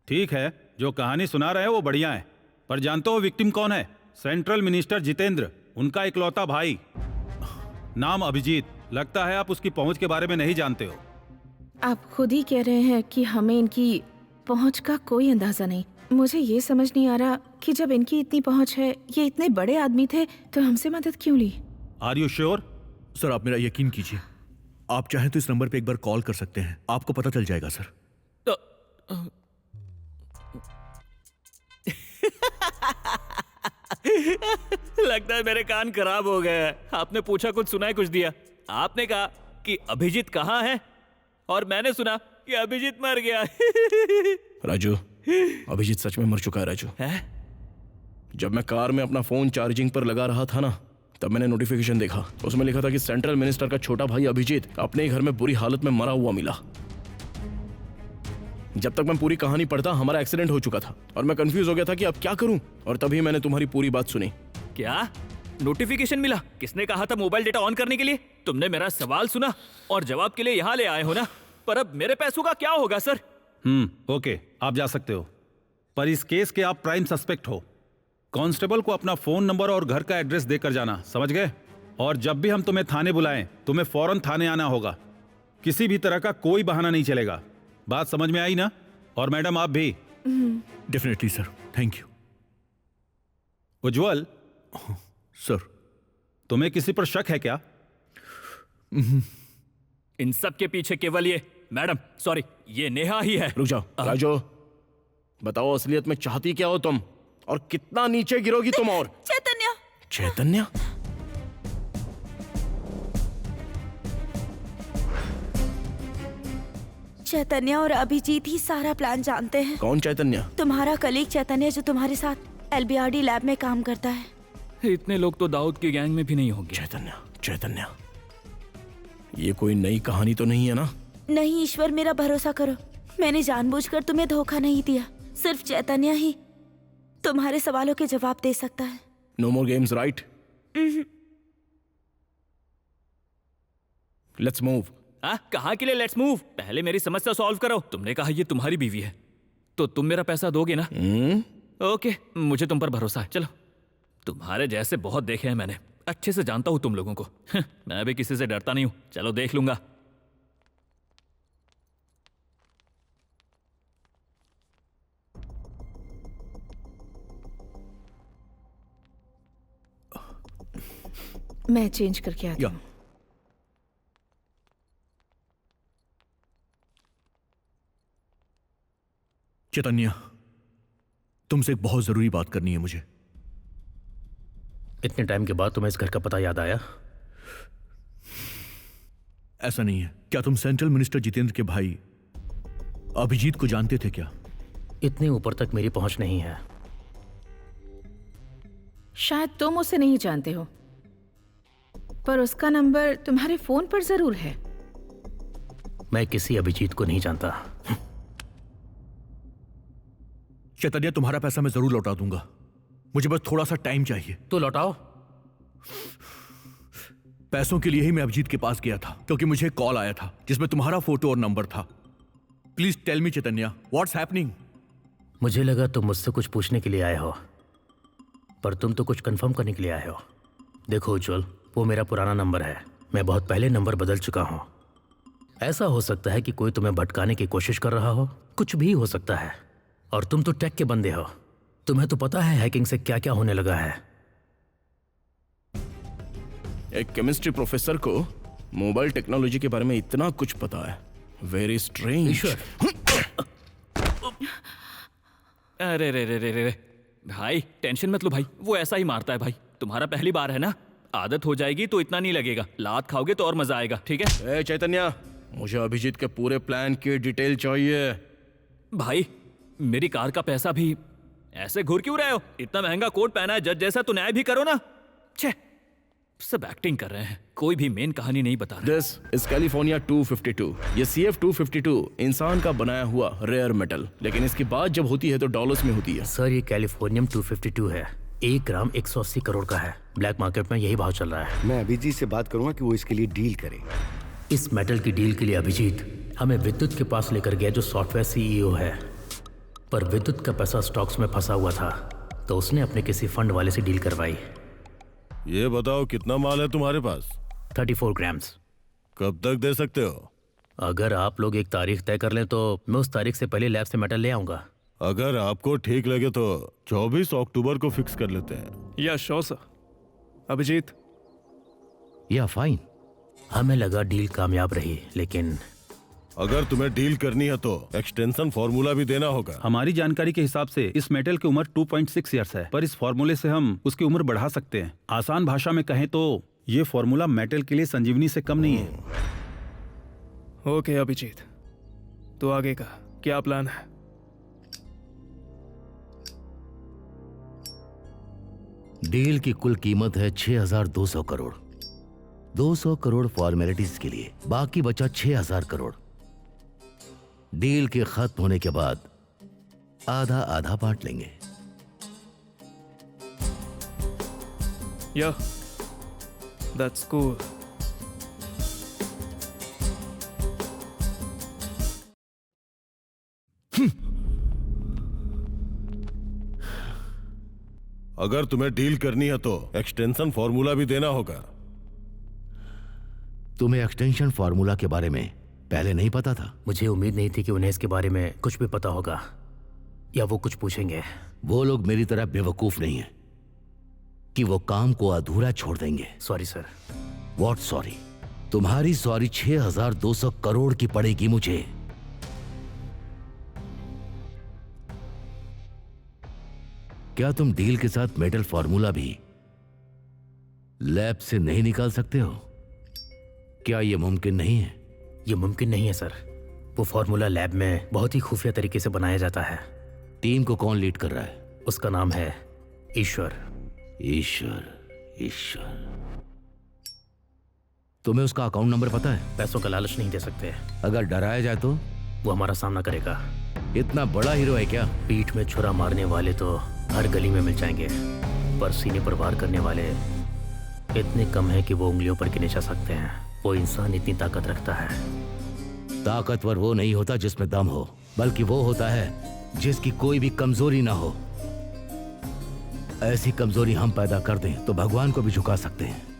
ठीक है, जो कहानी सुना रहे हैं वो बढ़िया है, पर जानते हो विक्टिम कौन है? सेंट्रल मिनिस्टर जितेंद्र, उनका इकलौता भाई, नाम अभिजीत। लगता है आप उसकी पहुंच के बारे में नहीं जानते हो। आप खुद ही कह रहे हैं कि हमें इनकी पहुंच का कोई अंदाजा नहीं। मुझे ये समझ नहीं आ रहा कि जब इनकी इतनी पहुंच है, ये इतने बड़े आदमी थे, तो हमसे मदद क्यों ली? Are you sure? सर आप मेरा यकीन कीजिए, आप चाहें तो इस नंबर पे एक बार कॉल कर सकते हैं, आपको पता चल जाएगा सर। लगता है मेरे कान खराब हो गए हैं। आपने पूछा कुछ सुना है कुछ दिया। आपने कहा कि अभिजीत कहाँ है और मैंने सुना कि अभिजीत मर गया। राजू, अभिजीत सच में मर चुका है राजू। है? जब मैं कार में अपना फोन चार्जिंग पर लगा रहा था ना, तब मैंने नोटिफिकेशन देखा। उसमें लिखा था कि सेंट्रल मिनिस्टर का छोटा भाई अभिजीत अपने घर में बुरी हालत में मरा हुआ मिला। जब तक मैं पूरी कहानी पढ़ता, हमारा एक्सीडेंट हो चुका था और मैं कंफ्यूज हो गया था कि अब क्या करूं। और तभी मैंने तुम्हारी पूरी बात सुनी। क्या नोटिफिकेशन मिला? किसने कहा था मोबाइल डेटा ऑन करने के लिए? तुमने मेरा सवाल सुना और जवाब के लिए यहाँ ले आए हो ना? पर अब मेरे पैसों का क्या होगा सर? ओके, आप जा सकते हो, पर इस केस के आप प्राइम सस्पेक्ट हो। कांस्टेबल को अपना फोन नंबर और घर का एड्रेस देकर जाना, समझ गए? और जब भी हम तुम्हें थाने बुलाएं, तुम्हें फौरन थाने आना होगा। किसी भी तरह का कोई बहाना नहीं चलेगा। बात समझ में आई ना? और मैडम आप भी। Definitely sir, thank you. Ujjwal sir, तुम्हें किसी पर शक है क्या? इन सब के पीछे केवल ये मैडम, सॉरी, ये नेहा ही है। रुक जाओ राजू, बताओ असलियत में चाहती क्या हो तुम और कितना नीचे गिरोगी तुम? और चैतन्य, चैतन्य? चैतन्य और अभिजीत ही सारा प्लान जानते हैं। कौन चैतन्य? तुम्हारा कलीग चैतन्य, जो तुम्हारे साथ LBRD लैब में काम करता है। इतने लोग तो दाऊद की गैंग में भी नहीं होंगे। चैतन्य, चैतन्य, ये कोई नई कहानी तो नहीं है ना? नहीं ईश्वर, मेरा भरोसा करो, मैंने जानबूझकर तुम्हें धोखा नहीं दिया। सिर्फ चैतन्य ही तुम्हारे सवालों के जवाब दे सकता है। No more games, right? Let's move. कहाँ के लिए लेट्स मूव? पहले मेरी समस्या सॉल्व करो। तुमने कहा ये तुम्हारी बीवी है, तो तुम मेरा पैसा दोगे ना? ओके, मुझे तुम पर भरोसा है। चलो, तुम्हारे जैसे बहुत देखे हैं मैंने, अच्छे से जानता हूं तुम लोगों को। मैं भी किसी से डरता नहीं हूं। चलो देख लूंगा। मैं चेंज करके आती हूँ। चैतन्य, तुमसे एक बहुत जरूरी बात करनी है मुझे। इतने टाइम के बाद तुम्हें इस घर का पता याद आया? ऐसा नहीं है। क्या तुम सेंट्रल मिनिस्टर जितेंद्र के भाई अभिजीत को जानते थे क्या? इतने ऊपर तक मेरी पहुंच नहीं है। शायद तुम उसे नहीं जानते हो, पर उसका नंबर तुम्हारे फोन पर जरूर है। मैं किसी अभिजीत को नहीं जानता। चैतन्य, तुम्हारा पैसा मैं जरूर लौटा दूंगा, मुझे बस थोड़ा सा टाइम चाहिए। तो लौटाओ। पैसों के लिए ही मैं अभिजीत के पास गया था, क्योंकि मुझे एक कॉल आया था जिसमें तुम्हारा फोटो और नंबर था। Please tell me Chaitanya, what's happening? मुझे लगा तुम मुझसे कुछ पूछने के लिए आए हो, पर तुम तो कुछ कंफर्म करने के लिए आए हो। देखो उज्जवल, वो मेरा पुराना नंबर है। मैं बहुत पहले नंबर बदल चुका हूं। ऐसा हो सकता है कि कोई तुम्हें भटकाने की कोशिश कर रहा हो, कुछ भी हो सकता है। और तुम तो टेक के बंदे हो, तुम्हें तो पता है हैकिंग से क्या क्या होने लगा है। एक केमिस्ट्री प्रोफेसर को मोबाइल टेक्नोलॉजी के बारे में इतना कुछ पता है। Very strange. अरे रे रे रे रे भाई, टेंशन मत लो भाई, वो ऐसा ही मारता है भाई। तुम्हारा पहली बार है ना, आदत हो जाएगी तो इतना नहीं लगेगा। लात खाओगे तो और मजा आएगा, ठीक है? ए चैतन्य, मुझे अभिजीत के पूरे प्लान की डिटेल चाहिए। भाई, मेरी कार का पैसा भी ऐसे घूर क्यों रहे हो? इतना महंगा कोट पहना है जज जैसा, तो न्याय भी करो ना। छे, सब एक्टिंग कर रहे हैं, कोई भी मेन कहानी नहीं बता रहे। This is California 252। ये CF-252 इंसान का बनाया हुआ रेयर मेटल, लेकिन इसकी बात जब होती है तो डॉलर्स में होती है। सर ये कैलिफोर्नियम 252 है, 1 ग्राम 180 करोड़ का है। ब्लैक मार्केट में यही भाव चल रहा है। मैं अभिजीत से बात करूंगा कि वो इसके लिए डील करे। इस मेटल की डील के लिए अभिजीत हमें विद्युत के पास लेकर गया, जो सॉफ्टवेयर CEO है। पर विद्युत का पैसा स्टॉक्स में फंसा हुआ था, तो उसने अपने किसी फंड वाले से डील करवाई। ये बताओ कितना माल है तुम्हारे पास? 34 ग्राम्स। कब तक दे सकते हो? अगर आप लोग एक तारीख तय कर लें तो मैं उस तारीख से पहले लैब से मेटल ले आऊंगा। अगर आपको ठीक लगे तो 24 अक्टूबर को फिक्स कर लेते हैं। या श्योर सर। अभिजीत, या फाइन। हमें लगा डील कामयाब रही, लेकिन अगर तुम्हें डील करनी है तो एक्सटेंशन फॉर्मूला भी देना होगा। हमारी जानकारी के हिसाब से इस मेटल की उम्र 2.6 ईयर्स है, पर इस फॉर्मूले से हम उसकी उम्र बढ़ा सकते हैं। आसान भाषा में कहें तो ये फॉर्मूला मेटल के लिए संजीवनी से कम नहीं है। ओके अभिजीत, तो आगे का क्या प्लान है? डील की कुल कीमत है 6,200 करोड़। 200 करोड़ फॉर्मेलिटीज के लिए, बाकी बचा 6,000 करोड़। डील के खत्म होने के बाद आधा आधा बांट लेंगे। या दैट्स कूल। अगर तुम्हें डील करनी है तो एक्सटेंशन फॉर्मूला भी देना होगा। तुम्हें एक्सटेंशन फॉर्मूला के बारे में पहले नहीं पता था? मुझे उम्मीद नहीं थी कि उन्हें इसके बारे में कुछ भी पता होगा या वो कुछ पूछेंगे। वो लोग मेरी तरह बेवकूफ नहीं है कि वो काम को अधूरा छोड़ देंगे। Sorry sir. What sorry? तुम्हारी सॉरी 6,200 करोड़ की पड़ेगी मुझे। क्या तुम डील के साथ मेटल फॉर्मूला भी लैब से नहीं निकाल सकते हो? क्या यह मुमकिन नहीं है? ये मुमकिन नहीं है सर। वो फॉर्मूला लैब में बहुत ही खुफिया तरीके से बनाया जाता है। टीम को कौन लीड कर रहा है? उसका नाम है ईश्वर। ईश्वर, ईश्वर। तुम्हें उसका अकाउंट नंबर पता है? पैसों का लालच नहीं दे सकते। अगर डराया जाए तो? वो हमारा सामना करेगा। इतना बड़ा हीरो है क्या? पीठ में छुरा मारने वाले तो हर गली में मिल जाएंगे, पर सीने पर वार करने वाले इतने कम हैं कि वो उंगलियों पर गिने जा सकते हैं। वो इंसान इतनी ताकत रखता है। ताकतवर वो नहीं होता जिसमें दम हो, बल्कि वो होता है जिसकी कोई भी कमजोरी ना हो। ऐसी कमजोरी हम पैदा कर दें तो भगवान को भी झुका सकते हैं।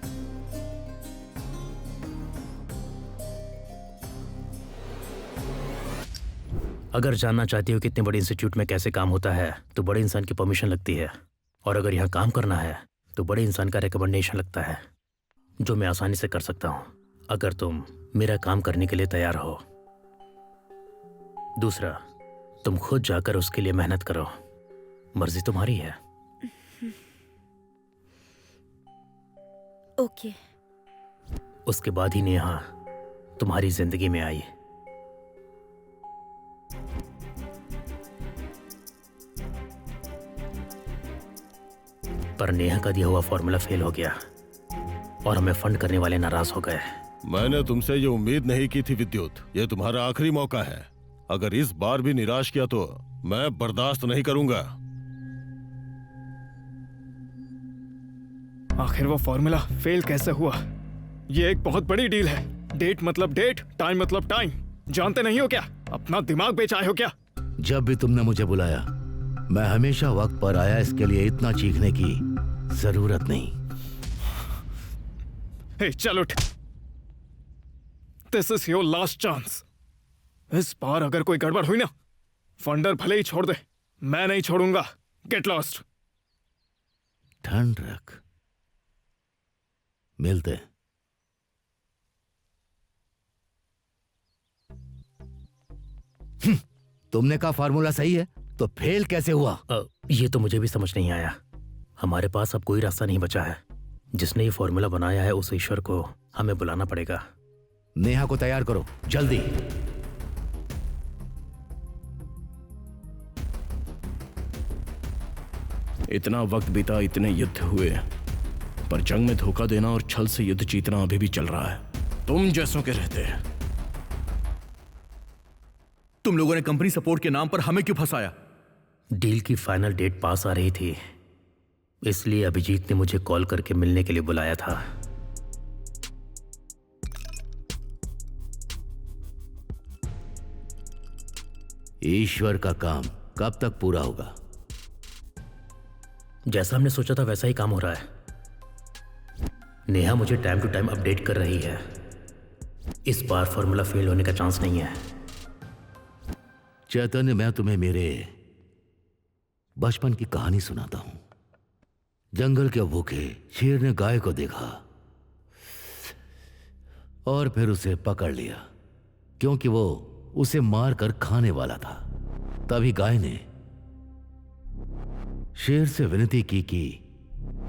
अगर जानना चाहती हो कि इतने बड़े इंस्टीट्यूट में कैसे काम होता है तो बड़े इंसान की परमिशन लगती है, और अगर यहाँ काम करना है तो बड़े इंसान का रिकमेंडेशन लगता है, जो मैं आसानी से कर सकता हूँ अगर तुम मेरा काम करने के लिए तैयार हो। दूसरा, तुम खुद जाकर उसके लिए मेहनत करो, मर्जी तुम्हारी है। ओके। उसके बाद ही नेहा तुम्हारी जिंदगी में आई। पर नेहा का दिया हुआ फॉर्मूला फेल हो गया और हमें फंड करने वाले नाराज हो गए। मैंने तुमसे ये उम्मीद नहीं की थी विद्युत। ये तुम्हारा आखिरी मौका है। अगर इस बार भी निराश किया तो मैं बर्दाश्त नहीं करूंगा। आखिर वो फॉर्मूला फेल कैसे हुआ? ये एक बहुत बड़ी डील है। डेट मतलब डेट, टाइम मतलब टाइम। जानते नहीं हो क्या? अपना दिमाग बेचाए हो क्या? जब भी तुमने मुझे बुलाया मैं हमेशा वक्त पर आया। इसके लिए इतना चीखने की जरूरत नहीं। हे, चल उठ। This is your last chance. इस बार अगर कोई गड़बड़ हुई ना, फंडर भले ही छोड़ दे, मैं नहीं छोड़ूंगा। Get lost. ठंड रख, मिलते। तुमने कहा फार्मूला सही है, तो फेल कैसे हुआ? ये तो मुझे भी समझ नहीं आया। हमारे पास अब कोई रास्ता नहीं बचा है। जिसने ये फॉर्मूला बनाया है उस ईश्वर को हमें बुलाना पड़ेगा। नेहा को तैयार करो, जल्दी। इतना वक्त बीता, इतने युद्ध हुए, पर जंग में धोखा देना और छल से युद्ध जीतना अभी भी चल रहा है। तुम जैसों के रहते हैं। तुम लोगों ने कंपनी सपोर्ट के नाम पर हमें क्यों फंसाया? डील की फाइनल डेट पास आ रही थी, इसलिए अभिजीत ने मुझे कॉल करके मिलने के लिए बुलाया था। ईश्वर का काम कब तक पूरा होगा? जैसा हमने सोचा था वैसा ही काम हो रहा है। नेहा मुझे टाइम टू टाइम अपडेट कर रही है। इस बार फॉर्मूला फेल होने का चांस नहीं है। चैतन्य, मैं तुम्हें मेरे बचपन की कहानी सुनाता हूं। जंगल के भूखे शेर ने गाय को देखा और फिर उसे पकड़ लिया, क्योंकि वो उसे मारकर खाने वाला था। तभी गाय ने शेर से विनती की कि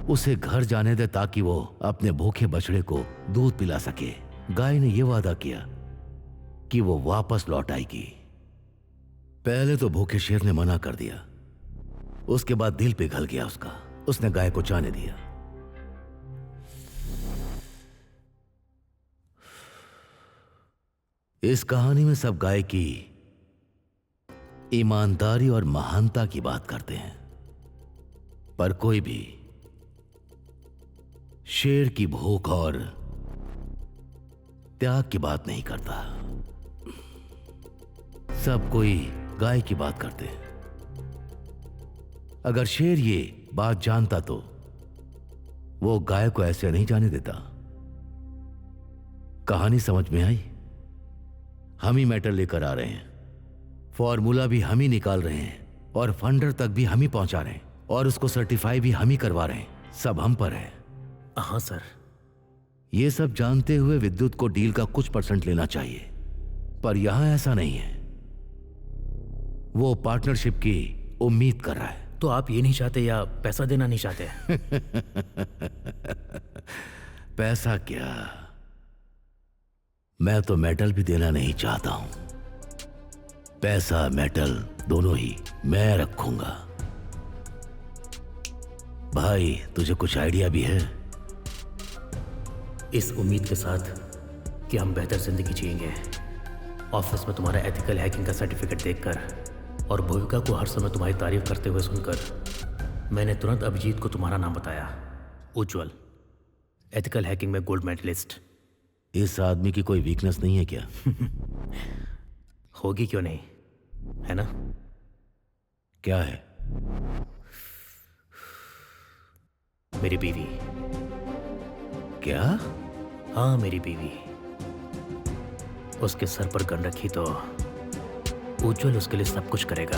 उसे घर जाने दे ताकि वो अपने भूखे बछड़े को दूध पिला सके। गाय ने यह वादा किया कि वो वापस लौट आएगी। पहले तो भूखे शेर ने मना कर दिया, उसके बाद दिल पिघल गया उसका। उसने गाय को जाने दिया। इस कहानी में सब गाय की ईमानदारी और महानता की बात करते हैं, पर कोई भी शेर की भूख और त्याग की बात नहीं करता। सब कोई गाय की बात करते हैं। अगर शेर ये बात जानता तो वो गाय को ऐसे नहीं जाने देता। कहानी समझ में आई? हम ही मेटल लेकर आ रहे हैं, फॉर्मूला भी हम ही निकाल रहे हैं और फंडर तक भी हम ही पहुंचा रहे हैं और उसको सर्टिफाई भी हम ही करवा रहे हैं। सब हम पर है। हाँ सर। ये सब जानते हुए विद्युत को डील का कुछ % लेना चाहिए, पर यहां ऐसा नहीं है। वो पार्टनरशिप की उम्मीद कर रहा है। तो आप ये नहीं चाहते या पैसा देना नहीं चाहते? पैसा क्या, मैं तो मेटल भी देना नहीं चाहता हूं। पैसा मेटल दोनों ही मैं रखूंगा। भाई, तुझे कुछ आइडिया भी है? इस उम्मीद के साथ कि हम बेहतर जिंदगी जिएंगे। ऑफिस में तुम्हारा एथिकल हैकिंग का सर्टिफिकेट देखकर और भूमिका को हर समय तुम्हारी तारीफ करते हुए सुनकर मैंने तुरंत अभिजीत को तुम्हारा नाम बताया। उज्ज्वल, एथिकल हैकिंग में गोल्ड मेडलिस्ट। इस आदमी की कोई वीकनेस नहीं है क्या? होगी क्यों नहीं, है ना? क्या है? मेरी बीवी। क्या? हाँ, मेरी बीवी। उसके सर पर गन रखी तो उज्ज्वल उसके लिए सब कुछ करेगा।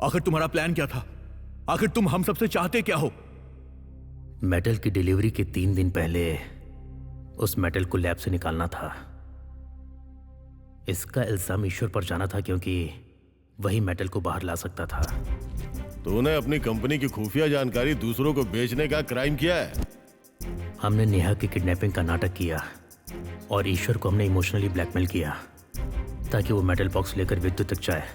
आखिर तुम्हारा प्लान क्या था? आखिर तुम हम सबसे चाहते क्या हो? मेटल की डिलीवरी के 3 दिन पहले उस मेटल को लैब से निकालना था। इसका इल्जाम ईश्वर पर जाना था, क्योंकि वही मेटल को बाहर ला सकता था। तूने अपनी कंपनी की खुफिया जानकारी दूसरों को बेचने का क्राइम किया है। हमने नेहा की किडनैपिंग का नाटक किया और ईश्वर को हमने इमोशनली ब्लैकमेल किया ताकि वो मेटल बॉक्स लेकर विद्युत तक जाए।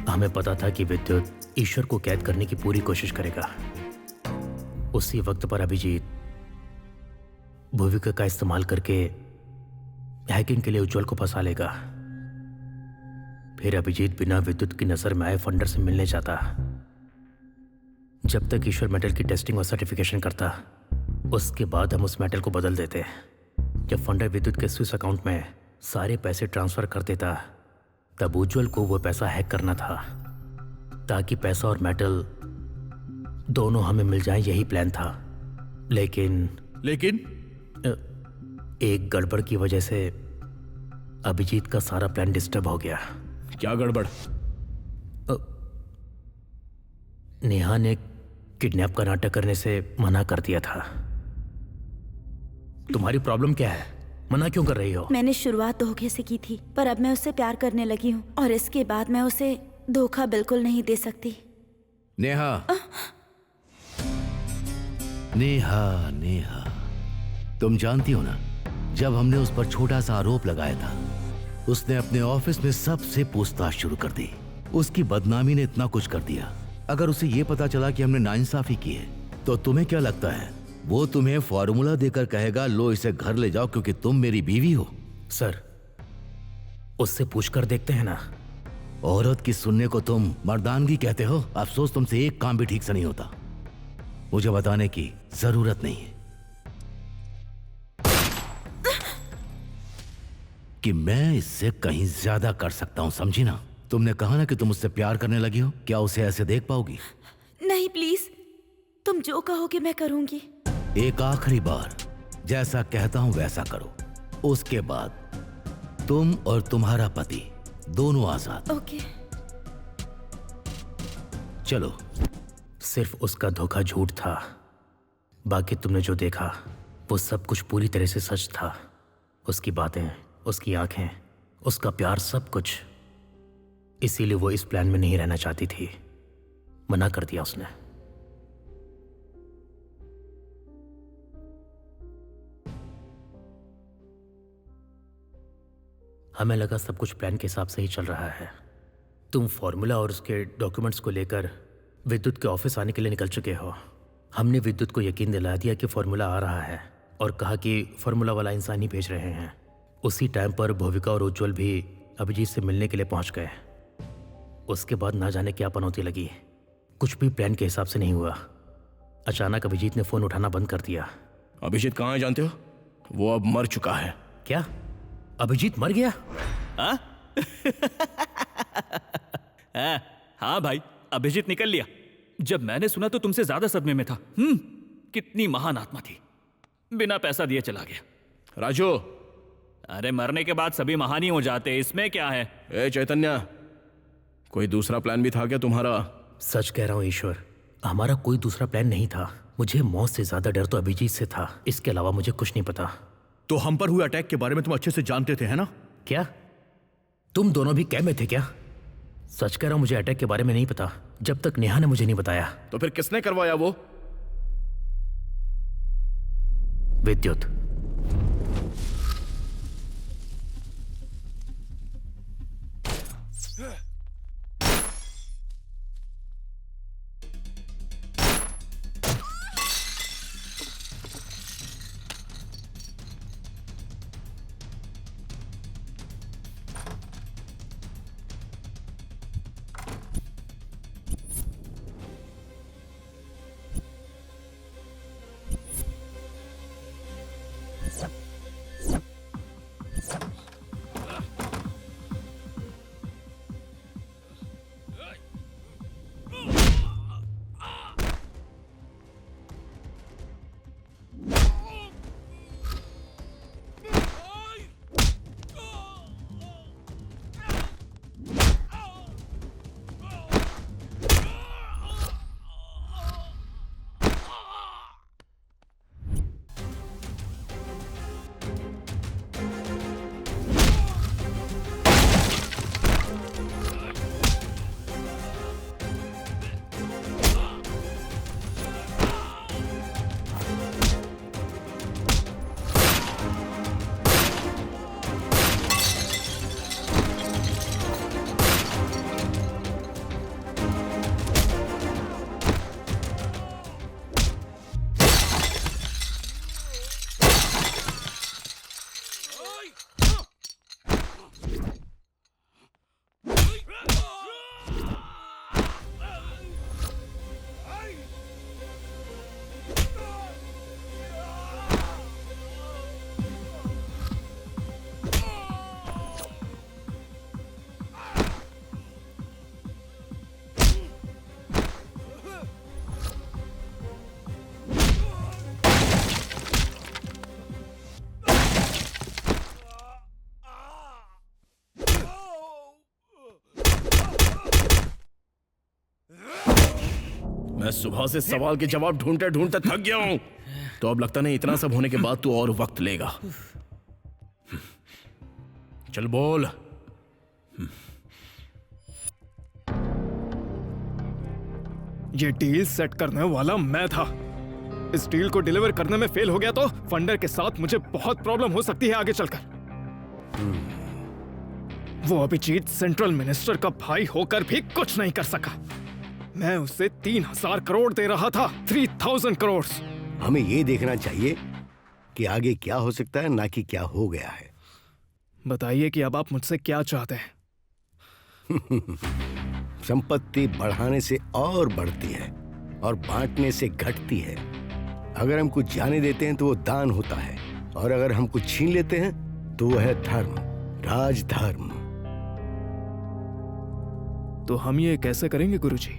हमें पता था कि विद्युत ईश्वर को कैद करने की पूरी कोशिश करेगा। उसी वक्त पर अभिजीत भूविका का इस्तेमाल करके हैकिंग के लिए उज्ज्वल को फंसा लेगा। फिर अभिजीत बिना विद्युत की नजर में आए फंडर से मिलने जाता। जब तक ईश्वर मेटल की टेस्टिंग और सर्टिफिकेशन करता, उसके बाद हम उस मेटल को बदल देते। जब फंडर विद्युत के स्विस अकाउंट में सारे पैसे ट्रांसफर कर देता, तब उज्ज्वल को वो पैसा हैक करना था ताकि पैसा और मेटल दोनों हमें मिल जाए। यही प्लान था। लेकिन एक गड़बड़ की वजह से अभिजीत का सारा प्लान डिस्टर्ब हो गया। क्या गड़बड़? नेहा ने किडनैप का नाटक करने से मना कर दिया था। तुम्हारी प्रॉब्लम क्या है? मना क्यों कर रही हो? मैंने शुरुआत धोखे से की थी, पर अब मैं उससे प्यार करने लगी हूँ और इसके बाद मैं उसे धोखा बिल्कुल नहीं दे सकती। नेहा, नेहा, नेहा, तुम जानती हो ना, जब हमने उस पर छोटा सा आरोप लगाया था, उसने अपने ऑफिस में सबसे पूछताछ शुरू कर दी। उसकी बदनामी ने इतना कुछ कर दिया। अगर उसे ये पता चला कि हमने नाइंसाफी की है, तो तुम्हें क्या लगता है वो तुम्हें फॉर्मूला देकर कहेगा लो इसे घर ले जाओ क्योंकि तुम मेरी बीवी हो? सर, उससे पूछकर देखते हैं ना। औरत की सुनने को तुम मर्दानगी कहते हो? अफसोस तुमसे एक काम भी ठीक से नहीं होता। मुझे बताने की जरूरत नहीं है कि मैं इससे कहीं ज्यादा कर सकता हूं, समझी ना? तुमने कहा ना कि तुम उससे प्यार करने लगी हो, क्या उसे ऐसे देख पाओगी? नहीं प्लीज, तुम जो कहोगे मैं करूंगी। एक आखिरी बार जैसा कहता हूं वैसा करो, उसके बाद तुम और तुम्हारा पति दोनों आजाद। ओके। चलो। सिर्फ उसका धोखा झूठ था, बाकी तुमने जो देखा वो सब कुछ पूरी तरह से सच था। उसकी बातें, उसकी आंखें, उसका प्यार, सब कुछ। इसीलिए वो इस प्लान में नहीं रहना चाहती थी, मना कर दिया उसने। हमें लगा सब कुछ प्लान के हिसाब से ही चल रहा है। तुम फॉर्मूला और उसके डॉक्यूमेंट्स को लेकर विद्युत के ऑफिस आने के लिए निकल चुके हो। हमने विद्युत को यकीन दिला दिया कि फॉर्मूला आ रहा है और कहा कि फॉर्मूला वाला इंसान ही भेज रहे हैं। उसी टाइम पर भूविका और उज्जवल भी अभिजीत से मिलने के लिए पहुंच गए। उसके बाद ना जाने क्या पनौती लगी, कुछ भी प्लान के हिसाब से नहीं हुआ। अचानक अभिजीत ने फोन उठाना बंद कर दिया। अभिजीत कहाँ है जानते हो? वो अब मर चुका है। क्या? अभिजीत मर गया? हाँ भाई, अभिजीत निकल लिया। जब मैंने सुना तो तुमसे ज्यादा सदमे में था। कितनी महान आत्मा थी, बिना पैसा दिए चला गया। राजू, अरे मरने के बाद सभी महान ही हो जाते, इसमें क्या है? ए चैतन्य, कोई दूसरा प्लान भी था क्या तुम्हारा? सच कह रहा हूं ईश्वर, हमारा कोई दूसरा प्लान नहीं था। मुझे मौत से ज्यादा डर तो अभिजीत से था, इसके अलावा मुझे कुछ नहीं पता। तो हम पर हुए अटैक के बारे में तुम अच्छे से जानते थे, है ना? क्या तुम दोनों भी कैब में थे क्या? सच कह रहा हूं, मुझे अटैक के बारे में नहीं पता, जब तक नेहा ने मुझे नहीं बताया। तो फिर किसने करवाया वो? विद्युत। मैं सुबह से सवाल के जवाब ढूंढते ढूंढते थक गया हूं, तो अब लगता नहीं इतना सब होने के बाद तू और वक्त लेगा। चल बोल। ये डील सेट करने वाला मैं था। इस डील को डिलीवर करने में फेल हो गया तो फंडर के साथ मुझे बहुत प्रॉब्लम हो सकती है आगे चलकर। वो अभिजीत सेंट्रल मिनिस्टर का भाई होकर भी कुछ नहीं कर सका। मैं उसे 3000 करोड़ दे रहा था, 3000 करोड़। हमें ये देखना चाहिए कि आगे क्या हो सकता है, ना कि क्या हो गया है। बताइए कि अब आप मुझसे क्या चाहते हैं? संपत्ति बढ़ाने से और बढ़ती है और बांटने से घटती है। अगर हम कुछ जाने देते हैं तो वो दान होता है, और अगर हम कुछ छीन लेते हैं तो वो है धर्म, राजधर्म। तो हम ये कैसे करेंगे गुरुजी?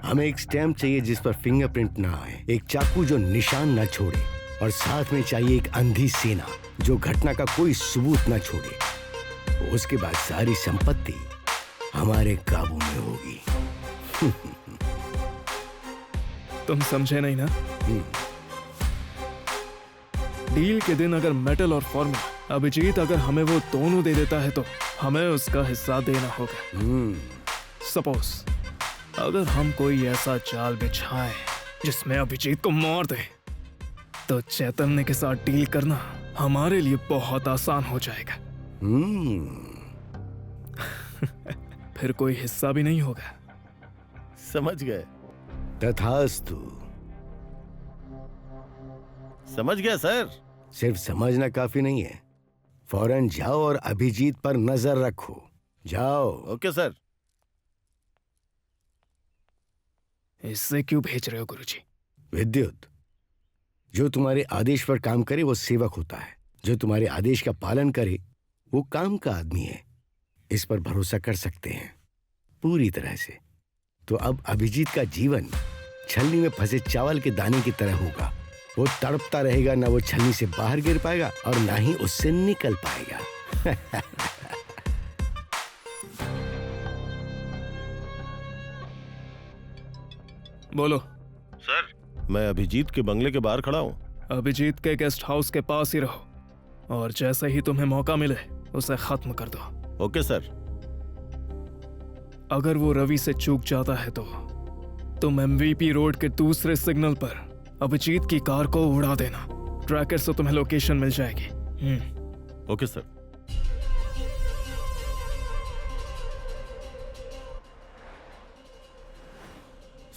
हमें एक स्टैम्प चाहिए जिस पर फिंगरप्रिंट ना आए, एक चाकू जो निशान ना छोड़े, और साथ में चाहिए एक अंधी सेना जो घटना का कोई सबूत ना छोड़े। उसके बाद सारी संपत्ति हमारे काबू में होगी। तुम समझे नहीं ना? डील के दिन अगर मेटल और फॉर्मूला अभिजीत अगर हमें वो दोनों दे देता है तो हमें उसका हिस्सा देना होगा। सपोज अगर हम कोई ऐसा जाल बिछाए जिसमें अभिजीत को मार दे तो चैतन्य के साथ डील करना हमारे लिए बहुत आसान हो जाएगा। फिर कोई हिस्सा भी नहीं होगा। समझ गए? तथास्तु। समझ गया सर। सिर्फ समझना काफी नहीं है, फौरन जाओ और अभिजीत पर नजर रखो। जाओ। Okay sir. इससे क्यों भेज रहे हो गुरुजी? विद्युत, जो तुम्हारे आदेश पर काम करे वो सेवक होता है, जो तुम्हारे आदेश का पालन करे वो काम का आदमी है। इस पर भरोसा कर सकते हैं पूरी तरह से। तो अब अभिजीत का जीवन छलनी में फंसे चावल के दाने की तरह होगा। वो तड़पता रहेगा, ना वो छलनी से बाहर गिर पाएगा और ना ही उससे निकल पाएगा। बोलो। सर, मैं अभिजीत के बंगले के बाहर खड़ा हूँ। अभिजीत के गेस्ट हाउस के पास ही रहो, और जैसे ही तुम्हें मौका मिले उसे खत्म कर दो। Okay sir. अगर वो रवि से चूक जाता है तो तुम MVP रोड के दूसरे सिग्नल पर अभिजीत की कार को उड़ा देना। ट्रैकर से तुम्हें लोकेशन मिल जाएगी। Okay sir.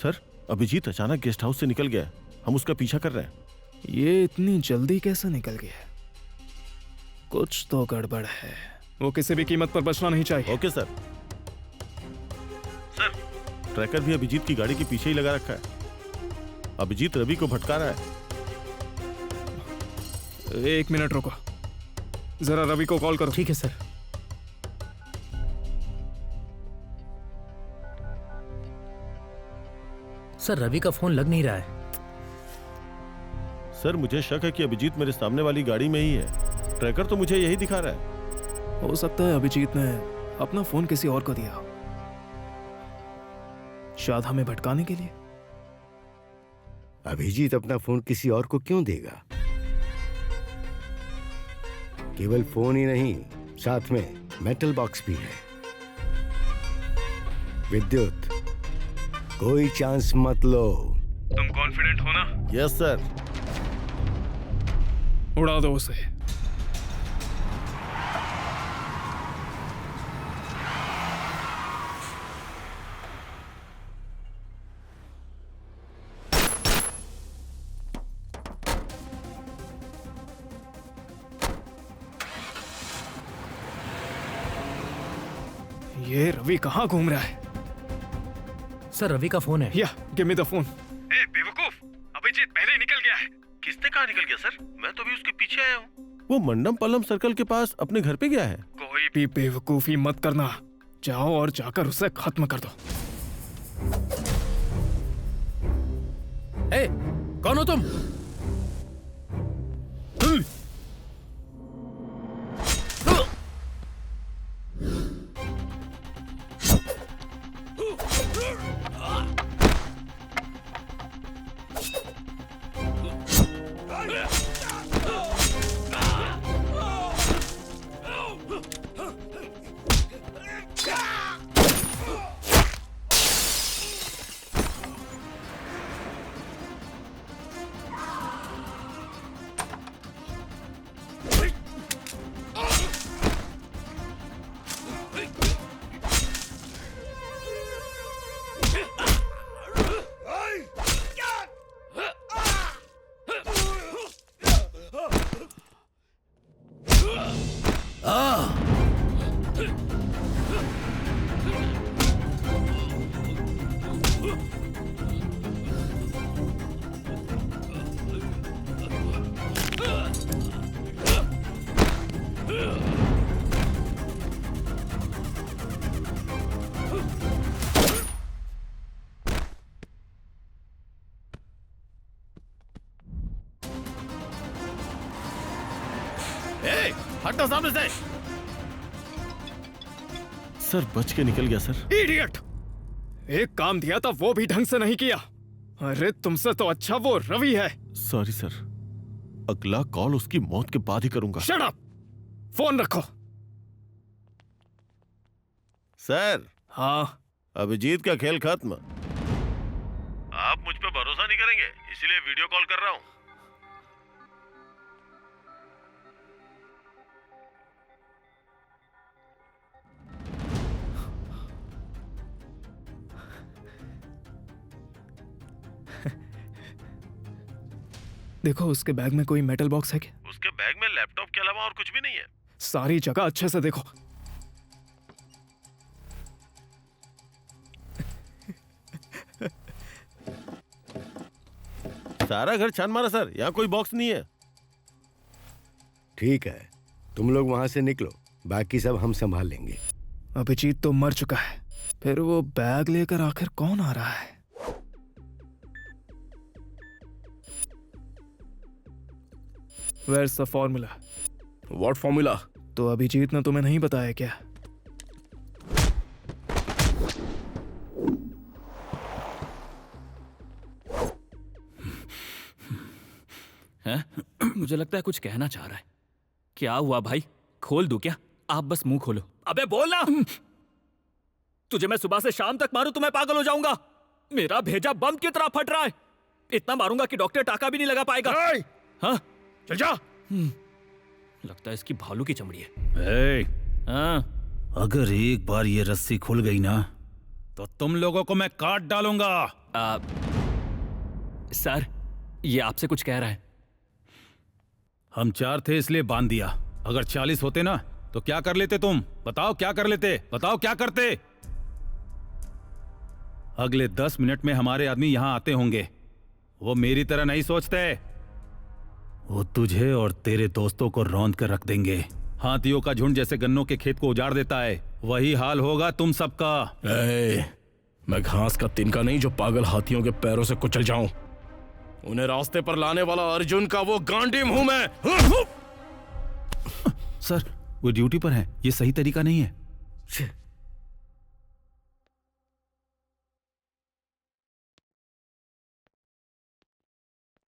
सर, अभिजीत अचानक गेस्ट हाउस से निकल गया। हम उसका पीछा कर रहे हैं। ये इतनी जल्दी कैसे निकल गया? कुछ तो गड़बड़ है। वो किसी भी कीमत पर बचना नहीं चाहिए। Okay sir. सर, ट्रैकर भी अभिजीत की गाड़ी के पीछे ही लगा रखा है। अभिजीत रवि को भटका रहा है। 1 मिनट रुको, जरा रवि को कॉल करो। ठीक है सर। सर, रवि का फोन लग नहीं रहा है। सर, मुझे शक है कि अभिजीत मेरे सामने वाली गाड़ी में ही है। ट्रैकर तो मुझे यही दिखा रहा है। हो सकता है अभिजीत ने अपना फोन किसी और को दिया हो, शायद हमें भटकाने के लिए। अभिजीत अपना फोन किसी और को क्यों देगा? केवल फोन ही नहीं, साथ में मेटल बॉक्स भी है। विद्युत, कोई चांस मत लो। तुम कॉन्फिडेंट हो ना? Yes sir. उड़ा दो उसे। ये रवि कहाँ घूम रहा है? सर, रवि का फोन है। या, गिव मी द फोन। ए बेवकूफ, अभिजीत पहले निकल गया है। किसने कहा निकल गया सर? मैं तो भी उसके पीछे आया हूँ। वो मंडम पल्लम सर्कल के पास अपने घर पे गया है। कोई भी बेवकूफी मत करना। जाओ और जाकर उसे खत्म कर दो। ए, कौन हो तुम? ए, हटो सामने से। सर बच के निकल गया सर। इडियट! एक काम दिया था वो भी ढंग से नहीं किया। अरे तुमसे तो अच्छा वो रवि है। सॉरी सर, अगला कॉल उसकी मौत के बाद ही करूंगा। Shut up! फोन रखो। सर। हाँ। अभिजीत का खेल खत्म। आप मुझ पे भरोसा नहीं करेंगे, इसीलिए वीडियो कॉल कर रहा हूं। देखो उसके बैग में कोई मेटल बॉक्स है क्या? उसके बैग में लैपटॉप के अलावा और कुछ भी नहीं है। सारी जगह अच्छे से देखो। सारा घर छान मारा सर, यहाँ कोई बॉक्स नहीं है। ठीक है, तुम लोग वहां से निकलो, बाकी सब हम संभाल लेंगे। अभिजीत तो मर चुका है, फिर वो बैग लेकर आखिर कौन आ रहा है? Where's the formula? What formula? तो अभिजीत ने तुम्हें नहीं बताया क्या? हैं? मुझे लगता है कुछ कहना चाह रहा है। क्या हुआ भाई? खोल दूं क्या? आप बस मुंह खोलो। अबे बोल ना। तुझे मैं सुबह से शाम तक मारूं तो मैं पागल हो जाऊंगा। मेरा भेजा बम की तरह फट रहा है। इतना मारूंगा कि डॉक्टर टाका भी नहीं लगा पाएगा। हाँ? चल जा। लगता है इसकी भालू की चमड़ी है। हाँ? अगर एक बार ये रस्सी खुल गई ना तो तुम लोगों को मैं काट डालूंगा। सर, ये आपसे कुछ कह रहा है। हम 4 थे इसलिए बांध दिया। अगर 40 होते ना तो क्या कर लेते तुम? बताओ क्या कर लेते? बताओ क्या करते? अगले 10 मिनट में हमारे आदमी यहां आते होंगे। वो मेरी तरह नहीं सोचते। वो तुझे और तेरे दोस्तों को रौंद कर रख देंगे। हाथियों का झुंड जैसे गन्नों के खेत को उजाड़ देता है, वही हाल होगा तुम सबका। मैं घास का तिनका नहीं जो पागल हाथियों के पैरों से कुचल जाऊं। उन्हें रास्ते पर लाने वाला अर्जुन का वो गांडीम हूं मैं। सर, वो ड्यूटी पर है, ये सही तरीका नहीं है।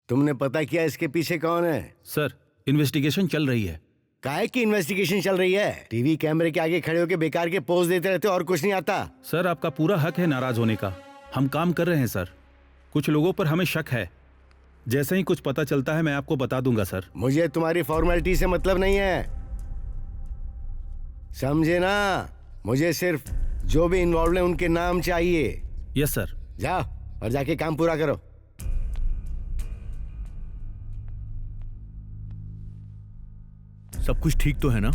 तुमने पता किया इसके पीछे कौन है? सर, इन्वेस्टिगेशन चल रही है। काहे की इन्वेस्टिगेशन चल रही है? टीवी कैमरे के आगे खड़े होकर बेकार के पोज देते रहते हो और कुछ नहीं आता। सर, आपका पूरा हक है नाराज होने का। हम काम कर रहे हैं सर। कुछ लोगों पर हमें शक है। जैसे ही कुछ पता चलता है मैं आपको बता दूंगा सर। मुझे तुम्हारी फॉर्मेलिटी से मतलब नहीं है, समझे ना? मुझे सिर्फ जो भी इन्वॉल्व है उनके नाम चाहिए। Yes sir. जाओ और जाके काम पूरा करो। सब कुछ ठीक तो है ना?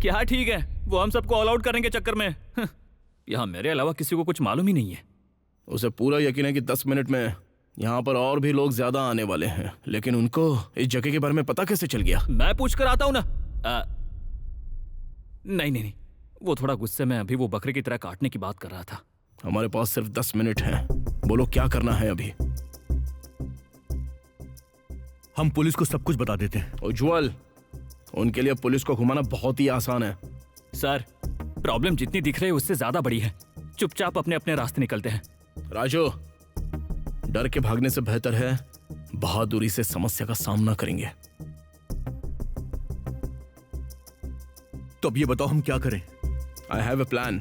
क्या ठीक है? वो हम सबको ऑल आउट करने के चक्कर में। यहाँ मेरे अलावा किसी को कुछ मालूम ही नहीं है। उसे पूरा यकीन है कि 10 मिनट में यहाँ पर और भी लोग ज्यादा आने वाले हैं, लेकिन उनको इस जगह के बारे में पता कैसे चल गया? मैं पूछ कर आता हूँ ना। नहीं, वो थोड़ा गुस्से में अभी वो बकरे की तरह काटने की बात कर रहा था। हमारे पास सिर्फ 10 मिनट हैं। बोलो क्या करना है अभी? हम पुलिस को सब कुछ बता देते हैं। उज्जवल, उनके लिए पुलिस को घुमाना बहुत ही आसान है। सर, प्रॉब्लम जितनी दिख रही है उससे ज्यादा बड़ी है। चुपचाप अपने अपने रास्ते निकलते हैं। राजू, डर के भागने से बेहतर है बहादुरी से समस्या का सामना करेंगे। तो अब ये बताओ हम क्या करें? आई हैव ए प्लान,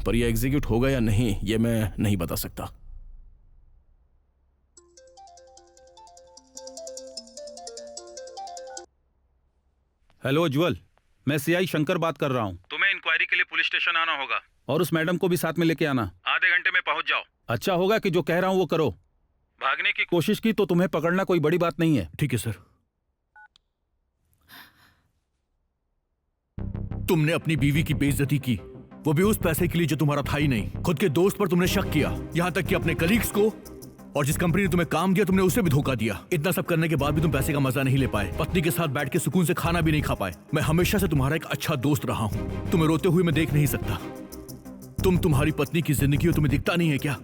पर यह एग्जीक्यूट होगा या नहीं ये मैं नहीं बता सकता। हेलो उज्जवल, मैं सीआई शंकर बात कर रहा हूँ। तुम्हें इंक्वायरी के लिए पुलिस स्टेशन आना होगा और उस मैडम को भी साथ में लेके आना। आधे घंटे में पहुंच जाओ। अच्छा होगा कि जो कह रहा हूँ वो करो। भागने की कोशिश की तो तुम्हें पकड़ना कोई बड़ी बात नहीं है। ठीक है सर। तुमने अपनी बीवी की बेइज्जती की, वो भी उस पैसे के लिए जो तुम्हारा था ही नहीं। खुद के दोस्त पर तुमने शक किया, यहाँ तक कि अपने कलीग्स को, और जिस कंपनी ने तुम्हें काम दिया तुमने उसे भी धोखा दिया। इतना सब करने के बाद भी तुम पैसे का मजा नहीं ले पाए, पत्नी के साथ बैठ के सुकून से खाना भी नहीं खा पाए। मैं हमेशा से तुम्हारा एक अच्छा दोस्त रहा हूँ। तुम्हें रोते हुए मैं देख नहीं सकता। तुम्हारी पत्नी की जिंदगी हो, तुम्हें दिखता नहीं है क्या?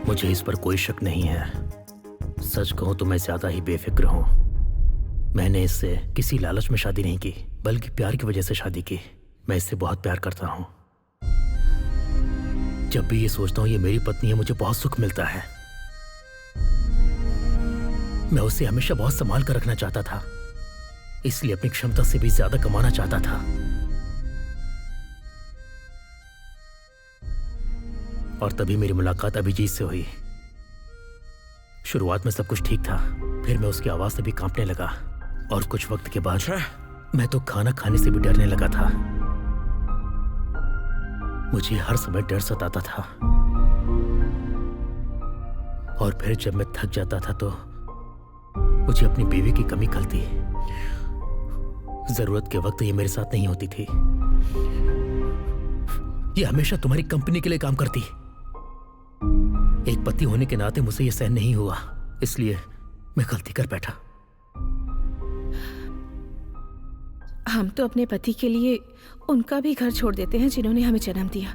मुझे इस पर कोई शक नहीं है। सच कहूं तो मैं ज्यादा ही बेफिक्र हूं। मैंने इससे किसी लालच में शादी नहीं की, बल्कि प्यार की वजह से शादी की। मैं इससे बहुत प्यार करता हूं। जब भी ये सोचता हूं ये मेरी पत्नी है, मुझे बहुत सुख मिलता है। मैं उसे हमेशा बहुत संभाल कर रखना चाहता था, इसलिए अपनी क्षमता से भी ज्यादा कमाना चाहता था। और तभी मेरी मुलाकात अभिजीत से हुई। शुरुआत में सब कुछ ठीक था, फिर मैं उसकी आवाज से भी कांपने लगा, और कुछ वक्त के बाद मैं तो खाना खाने से भी डरने लगा था। मुझे हर समय डर सताता था, और फिर जब मैं थक जाता था तो मुझे अपनी बीवी की कमी खलती। जरूरत के वक्त ये मेरे साथ नहीं होती थी। ये हमेशा तुम्हारी कंपनी के लिए काम करती। एक पति होने के नाते मुझसे ये सहन नहीं हुआ, इसलिए मैं गलती कर बैठा। हम तो अपने पति के लिए उनका भी घर छोड़ देते हैं जिन्होंने हमें जन्म दिया,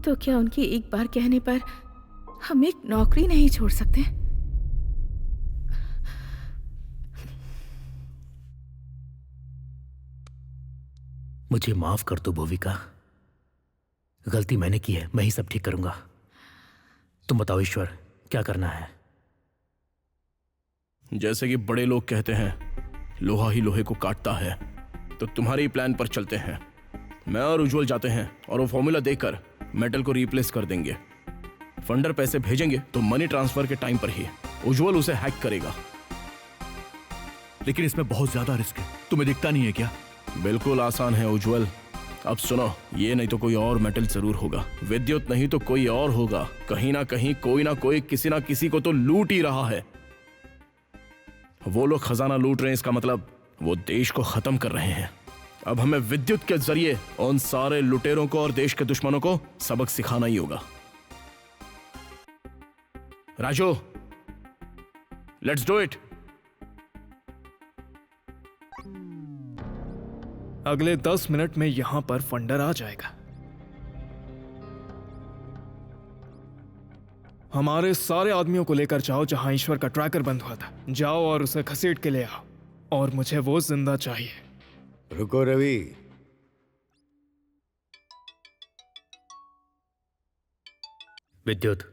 तो क्या उनकी एक बार कहने पर हम एक नौकरी नहीं छोड़ सकते? मुझे माफ कर दो भूविका, गलती मैंने की है, मैं ही सब ठीक करूंगा। तुम बताओ ईश्वर, क्या करना है? जैसे कि बड़े लोग कहते हैं, लोहा ही लोहे को काटता है, तो तुम्हारे ही प्लान पर चलते हैं। मैं और उज्जवल जाते हैं और वो फॉर्मूला देकर मेटल को रिप्लेस कर देंगे। फंडर पैसे भेजेंगे तो मनी ट्रांसफर के टाइम पर ही उज्जवल उसे हैक करेगा। लेकिन इसमें बहुत ज्यादा रिस्क है, तुम्हें दिखता नहीं है क्या? बिल्कुल आसान है उज्जवल। अब सुनो, ये नहीं तो कोई और मेटल जरूर होगा, विद्युत नहीं तो कोई और होगा। कहीं ना कहीं कोई ना कोई किसी ना किसी को तो लूट ही रहा है। वो लोग खजाना लूट रहे हैं, इसका मतलब वो देश को खत्म कर रहे हैं। अब हमें विद्युत के जरिए उन सारे लुटेरों को और देश के दुश्मनों को सबक सिखाना ही होगा। Raju, let's do it. अगले 10 मिनट में यहां पर फंडर आ जाएगा। हमारे सारे आदमियों को लेकर जाओ जहां ईश्वर का ट्रैकर बंद हुआ था। जाओ और उसे घसीट के ले आओ, और मुझे वो जिंदा चाहिए। रुको रवि, विद्युत,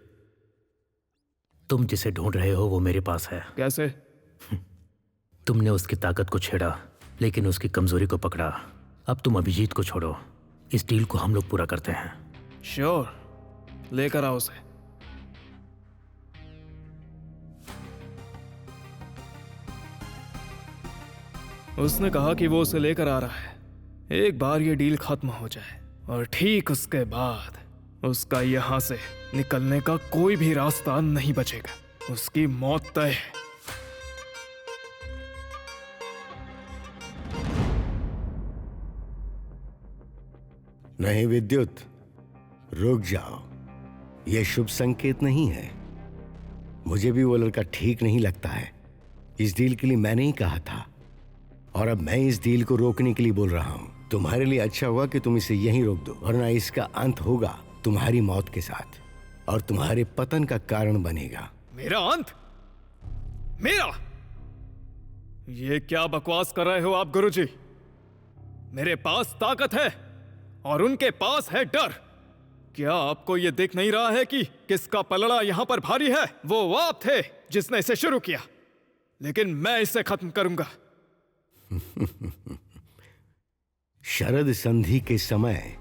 तुम जिसे ढूंढ रहे हो वो मेरे पास है। कैसे? तुमने उसकी ताकत को छेड़ा, लेकिन उसकी कमजोरी को पकड़ा। अब तुम अभिजीत को छोड़ो, इस डील को हम लोग पूरा करते हैं। श्योर, लेकर आओ उसे। उसने कहा कि वो उसे लेकर आ रहा है। एक बार ये डील खत्म हो जाए और ठीक उसके बाद उसका यहां से निकलने का कोई भी रास्ता नहीं बचेगा। उसकी मौत तय है। नहीं विद्युत, रुक जाओ, यह शुभ संकेत नहीं है। मुझे भी वो लड़का ठीक नहीं लगता है। इस डील के लिए मैंने ही कहा था, और अब मैं इस डील को रोकने के लिए बोल रहा हूं। तुम्हारे लिए अच्छा होगा कि तुम इसे यहीं रोक दो, वरना इसका अंत होगा तुम्हारी मौत के साथ, और तुम्हारे पतन का कारण बनेगा। मेरा अंत? मेरा? ये क्या बकवास कर रहे हो आप गुरुजी? मेरे पास ताकत है और उनके पास है डर। क्या आपको यह दिख नहीं रहा है कि किसका पलड़ा यहां पर भारी है? वो आप थे जिसने इसे शुरू किया, लेकिन मैं इसे खत्म करूंगा। शरद संधि के समय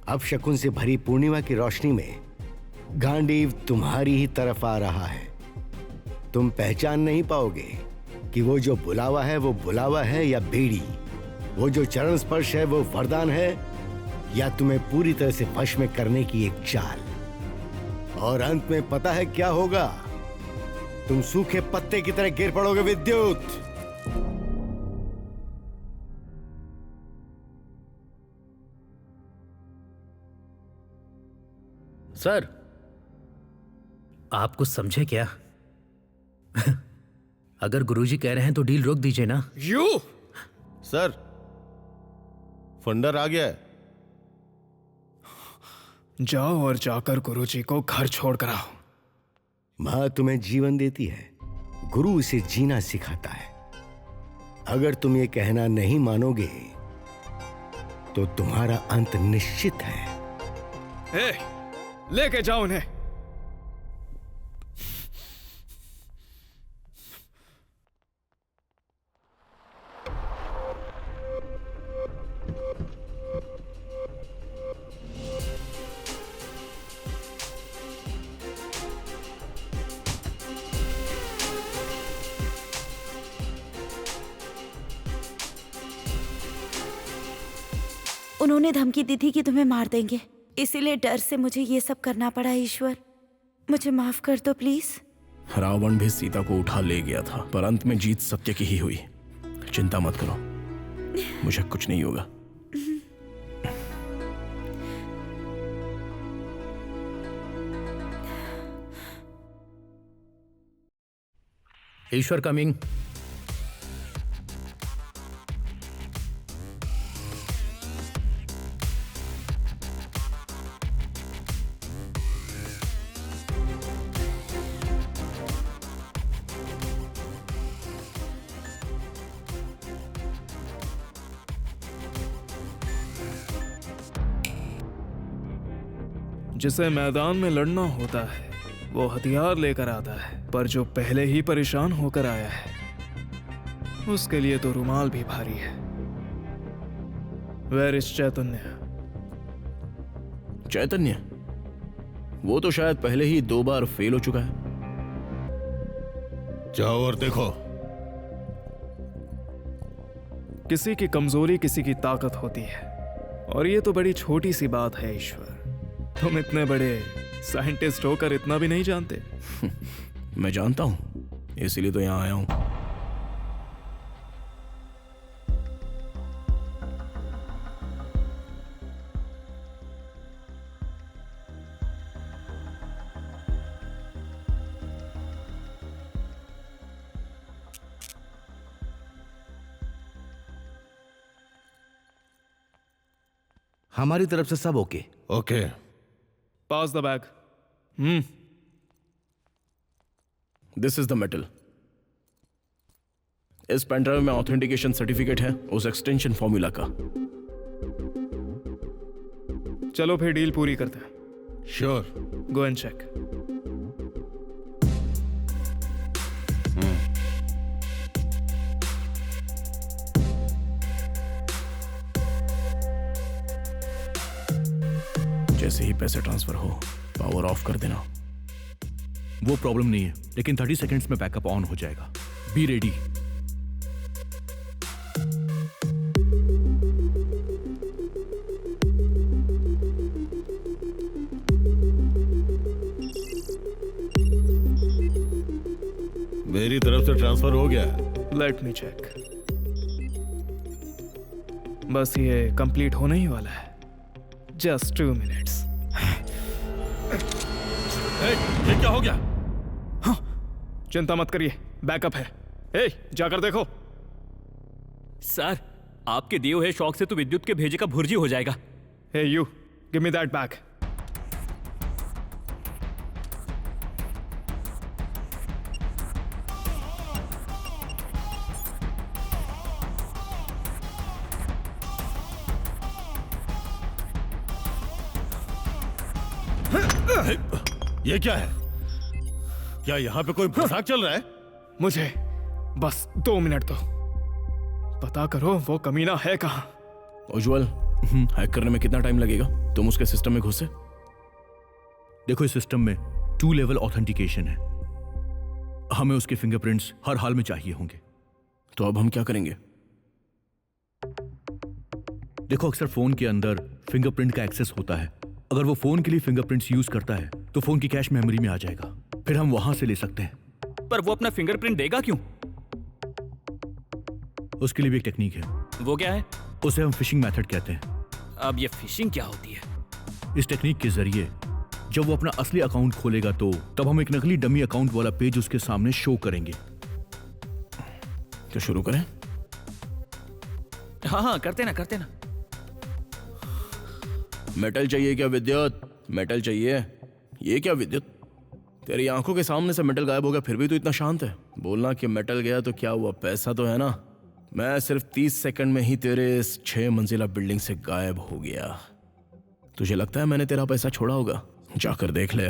अपशकुन से भरी पूर्णिमा की रोशनी में गांडीव तुम्हारी ही तरफ आ रहा है। तुम पहचान नहीं पाओगे कि वो जो बुलावा है वो बुलावा है या बेड़ी, वो जो चरण स्पर्श है वो वरदान है या तुम्हें पूरी तरह से वश में करने की एक चाल। और अंत में पता है क्या होगा? तुम सूखे पत्ते की तरह गिर पड़ोगे विद्युत। सर, आप कुछ समझे क्या? अगर गुरुजी कह रहे हैं तो डील रोक दीजिए ना। यू सर, फंडर आ गया है। जाओ और जाकर गुरुजी को घर छोड़ कर आओ। मां तुम्हें जीवन देती है, गुरु इसे जीना सिखाता है। अगर तुम ये कहना नहीं मानोगे तो तुम्हारा अंत निश्चित है। लेके जाओ उन्हें। उन्होंने धमकी दी थी कि तुम्हें मार देंगे, इसीलिए डर से मुझे ये सब करना पड़ा। ईश्वर, मुझे माफ कर दो प्लीज। रावण भी सीता को उठा ले गया था, पर अंत में जीत सत्य की ही हुई। चिंता मत करो, मुझे कुछ नहीं होगा। ईश्वर कमिंग। जिसे मैदान में लड़ना होता है वो हथियार लेकर आता है, पर जो पहले ही परेशान होकर आया है उसके लिए तो रुमाल भी भारी है। वेयर इज चैतन्य? चैतन्य? वो तो शायद पहले ही 2 बार फेल हो चुका है। जाओ और देखो। किसी की कमजोरी किसी की ताकत होती है, और ये तो बड़ी छोटी सी बात है। ईश्वर, तुम इतने बड़े साइंटिस्ट होकर इतना भी नहीं जानते। मैं जानता हूं, इसीलिए तो यहां आया हूं। हमारी तरफ से सब okay. Okay. Pass the bag. This is the metal. इस पेनड्राइव में ऑथेंटिकेशन सर्टिफिकेट है उस एक्सटेंशन फॉर्मूला का। चलो फिर डील पूरी करते हैं। श्योर। Go and check. जैसे ही पैसे ट्रांसफर हो पावर ऑफ कर देना। वो प्रॉब्लम नहीं है, लेकिन 30 सेकंड्स में बैकअप ऑन हो जाएगा। Be ready. मेरी तरफ से ट्रांसफर हो गया। Let me check. बस ये कंप्लीट होने ही वाला है। Just 2 minutes. ये क्या हो गया? हाँ, चिंता मत करिए, बैकअप है। जाकर देखो। सर, आपके दिए हुए शॉक से तो विद्युत के भेजे का भुर्जी हो जाएगा। You give me that bag. ये क्या है? क्या यहाँ पे कोई मजाक चल रहा है? मुझे बस 2 मिनट दो, पता करो वो कमीना है कहाँ। उज्जवल, हैक करने में कितना टाइम लगेगा? तुम उसके सिस्टम में घुसे। देखो, इस सिस्टम में 2 लेवल ऑथेंटिकेशन है। हमें उसके फिंगरप्रिंट्स हर हाल में चाहिए होंगे। तो अब हम क्या करेंगे? देखो, अक्सर फोन के अंदर फिंगरप्रिंट का एक्सेस होता है। अगर वो फोन के लिए फिंगरप्रिंट्स यूज करता है तो फोन की कैश मेमोरी में आ जाएगा, फिर हम वहां से ले सकते हैं। पर वो अपना फिंगरप्रिंट देगा क्यों? उसके लिए भी एक टेक्निक है। वो क्या है? उसे हम फिशिंग मेथड कहते हैं। अब ये फिशिंग क्या होती है? इस टेक्निक के जरिए जब वो अपना असली अकाउंट खोलेगा तो तब हम एक नकली डमी अकाउंट वाला पेज उसके सामने शो करेंगे। तो शुरू करें? हाँ, करते ना। मेटल चाहिए क्या विद्युत? मेटल चाहिए? ये क्या विद्युत? तेरी आंखों के सामने से मेटल गायब हो गया, फिर भी तू इतना शांत है। बोलना कि मेटल गया तो क्या हुआ, पैसा तो है ना। मैं सिर्फ 30 सेकंड में ही तेरे इस 6 मंजिला बिल्डिंग से गायब हो गया। तुझे लगता है मैंने तेरा पैसा छोड़ा होगा? जाकर देख ले।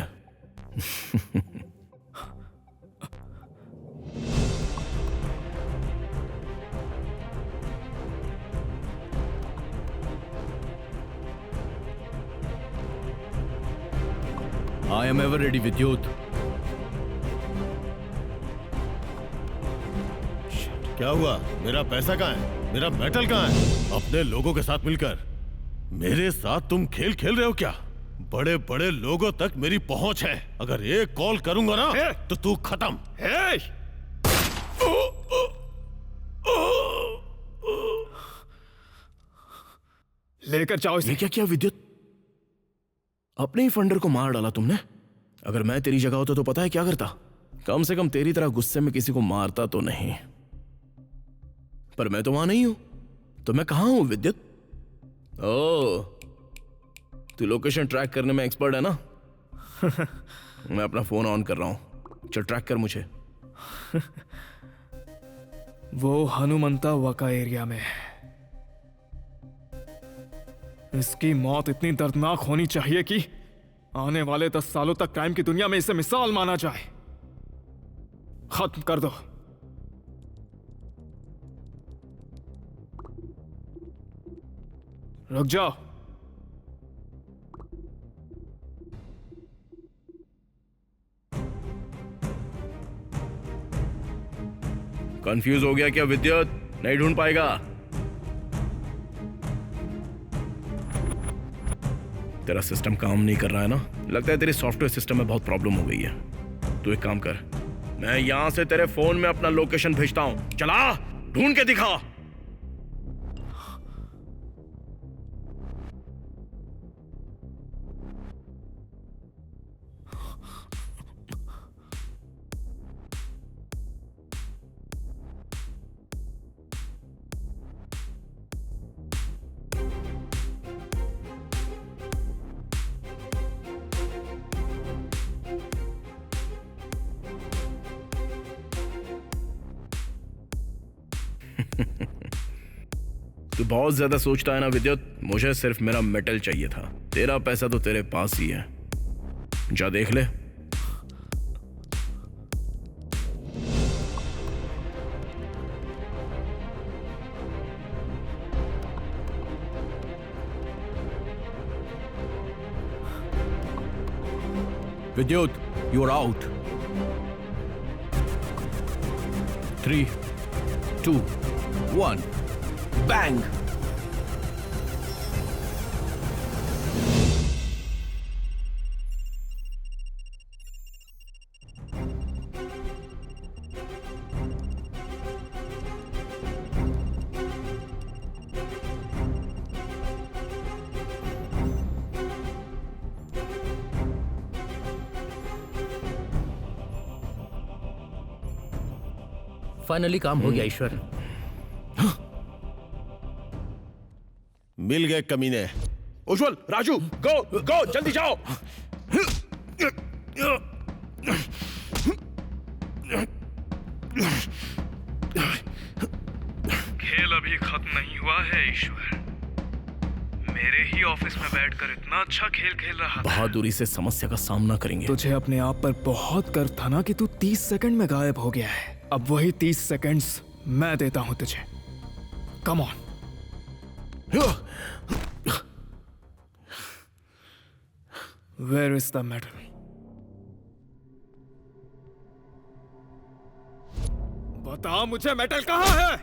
आई एम एवर रेडी विद्युत। क्या हुआ? मेरा पैसा कहाँ है? मेरा मेटल कहाँ है? अपने लोगों के साथ मिलकर मेरे साथ तुम खेल खेल रहे हो क्या? बड़े बड़े लोगों तक मेरी पहुंच है। अगर एक कॉल करूंगा ना तो तू खत्म। लेकर जाओ इसे। ये क्या किया विद्युत? अपने ही फंडर को मार डाला तुमने। अगर मैं तेरी जगह होता तो पता है क्या करता? कम से कम तेरी तरह गुस्से में किसी को मारता तो नहीं। पर मैं तो वहां नहीं हूं, तो मैं कहां हूं विद्युत? ओह, तू लोकेशन ट्रैक करने में एक्सपर्ट है ना? मैं अपना फोन ऑन कर रहा हूं, चल ट्रैक कर मुझे। वो हनुमंता वका एरिया में है। इसकी मौत इतनी दर्दनाक होनी चाहिए कि आने वाले 10 सालों तक क्राइम की दुनिया में इसे मिसाल माना जाए। खत्म कर दो। रुक जाओ। कंफ्यूज हो गया क्या विद्युत? नहीं ढूंढ पाएगा। तेरा सिस्टम काम नहीं कर रहा है ना? लगता है तेरे सॉफ्टवेयर सिस्टम में बहुत प्रॉब्लम हो गई है। तू एक काम कर, मैं यहां से तेरे फोन में अपना लोकेशन भेजता हूं, चला ढूंढ के दिखा। तू बहुत ज्यादा सोचता है ना विद्युत। मुझे सिर्फ मेरा मेटल चाहिए था। तेरा पैसा तो तेरे पास ही है, जा देख ले। Vidyut, you are out. 3, 2, 1, bang. Finally काम हो गया ईश्वर। मिल गए कमीने। उज्जवल, राजू, गो गो, जल्दी जाओ। खेल अभी खत्म नहीं हुआ है ईश्वर। मेरे ही ऑफिस में बैठकर इतना अच्छा खेल खेल रहा था। बहादुरी से समस्या का सामना करेंगे। तुझे अपने आप पर बहुत गर्व था ना कि तू 30 सेकंड में गायब हो गया है। अब वही 30 सेकंड्स मैं देता हूं तुझे। Come on. Where is the medal? बता मुझे मेटल कहां है?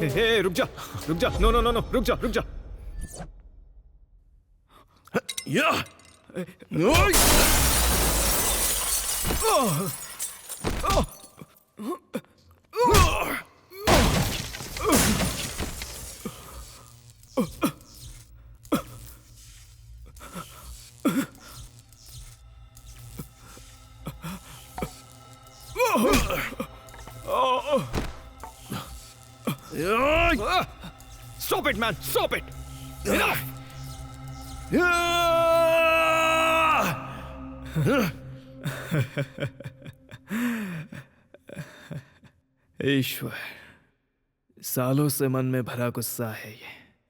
हे, रुक जा, नो नो नो नो, रुक जा। Stop it, man! Stop it! Enough! ईश्वर, सालों से मन में भरा गुस्सा है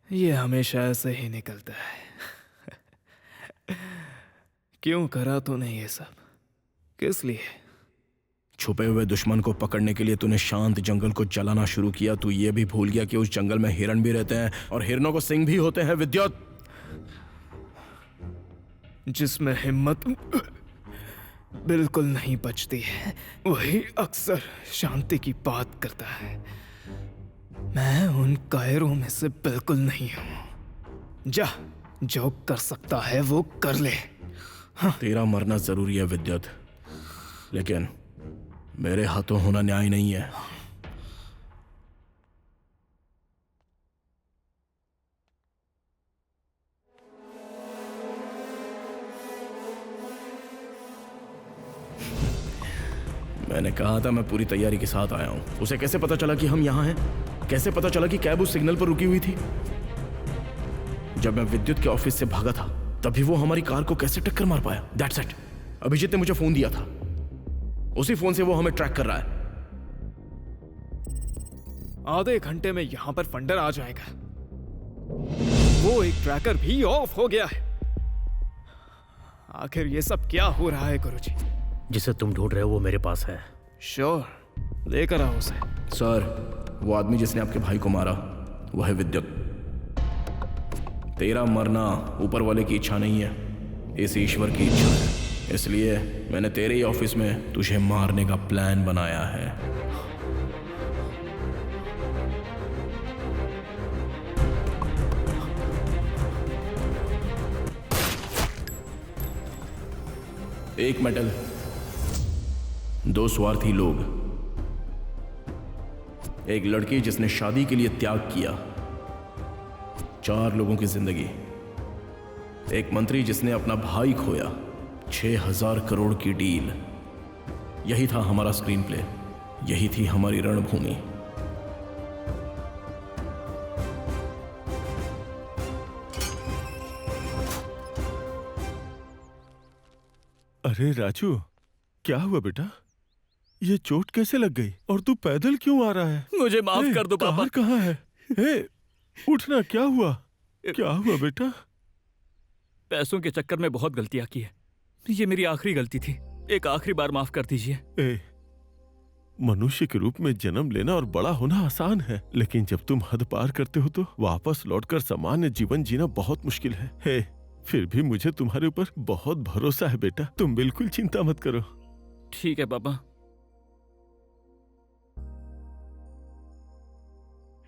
ये हमेशा ऐसे ही निकलता है। क्यों करा तूने ये सब? किस लिए? छुपे हुए दुश्मन को पकड़ने के लिए तूने शांत जंगल को जलाना शुरू किया। तू ये भी भूल गया कि उस जंगल में हिरण भी रहते हैं और हिरणों को सिंग भी होते हैं। विद्युत, जिसमें हिम्मत बिल्कुल नहीं बचती है वही अक्सर शांति की बात करता है। मैं उन कायरों में से बिल्कुल नहीं हूं। जा, जो कर सकता है वो कर ले। हाँ। तेरा मरना जरूरी है विद्युत, लेकिन मेरे हाथों होना न्याय नहीं है। मैंने कहा था मैं पूरी तैयारी के साथ आया हूं। उसे कैसे पता चला कि हम यहां हैं? कैसे पता चला कि कैब उस सिग्नल पर रुकी हुई थी? जब मैं विद्युत के ऑफिस से भागा था तभी वो हमारी कार को कैसे टक्कर मार पाया? That's it. अभिजीत ने मुझे फोन दिया था, उसी फोन से वो हमें ट्रैक कर रहा है। आधे घंटे में यहां पर फंडर आ जाएगा। वो एक ट्रैकर भी ऑफ हो गया है। आखिर ये सब क्या हो रहा है गुरुजी? जिसे तुम ढूंढ रहे हो वो मेरे पास है। श्योर, लेकर आओ उसे। सर, वो आदमी जिसने आपके भाई को मारा वो है विद्युत। तेरा मरना ऊपर वाले की इच्छा नहीं है, इस ईश्वर की इच्छा है। इसलिए मैंने तेरे ही ऑफिस में तुझे मारने का प्लान बनाया है। एक मेटल, दो स्वार्थी लोग, एक लड़की जिसने शादी के लिए त्याग किया, 4 लोगों की जिंदगी, एक मंत्री जिसने अपना भाई खोया, 6000 करोड़ की डील। यही था हमारा स्क्रीन प्ले, यही थी हमारी रणभूमि। अरे राजू, क्या हुआ बेटा? ये चोट कैसे लग गई? और तू पैदल क्यों आ रहा है? मुझे माफ कर दो पापा। कहाँ है? हे, उठना। क्या हुआ? क्या हुआ बेटा? पैसों के चक्कर में बहुत गलतियां की है। ये मेरी आखिरी गलती थी। एक आखिरी बार माफ कर दीजिए। मनुष्य के रूप में जन्म लेना और बड़ा होना आसान है, लेकिन जब तुम हद पार करते हो तो वापस लौटकर सामान्य जीवन जीना बहुत मुश्किल है। फिर भी मुझे तुम्हारे ऊपर बहुत भरोसा है बेटा, तुम बिल्कुल चिंता मत करो। ठीक है पापा।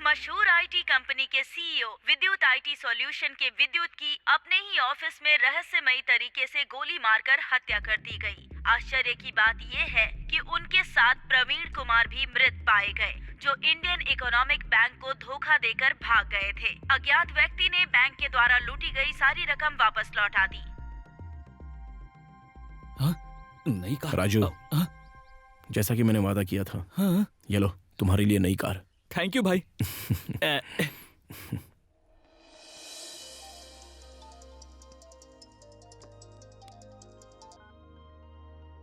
मशहूर आईटी कंपनी के सीईओ विद्युत आईटी सॉल्यूशन के विद्युत की अपने ही ऑफिस में रहस्यमयी तरीके से गोली मारकर हत्या कर दी गई। आश्चर्य की बात यह है कि उनके साथ प्रवीण कुमार भी मृत पाए गए, जो इंडियन इकोनॉमिक बैंक को धोखा देकर भाग गए थे। अज्ञात व्यक्ति ने बैंक के द्वारा लूटी गई सारी रकम वापस लौटा दी। नई कार? राजू, जैसा कि मैंने वादा किया था, ये लो तुम्हारे लिए नई कार। थैंक यू भाई।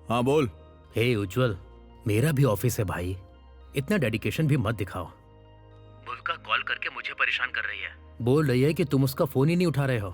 हाँ बोल। हे उज्जवल, मेरा भी ऑफिस है भाई, इतना डेडिकेशन भी मत दिखाओ। भूविका कॉल करके मुझे परेशान कर रही है, बोल रही है कि तुम उसका फोन ही नहीं उठा रहे हो।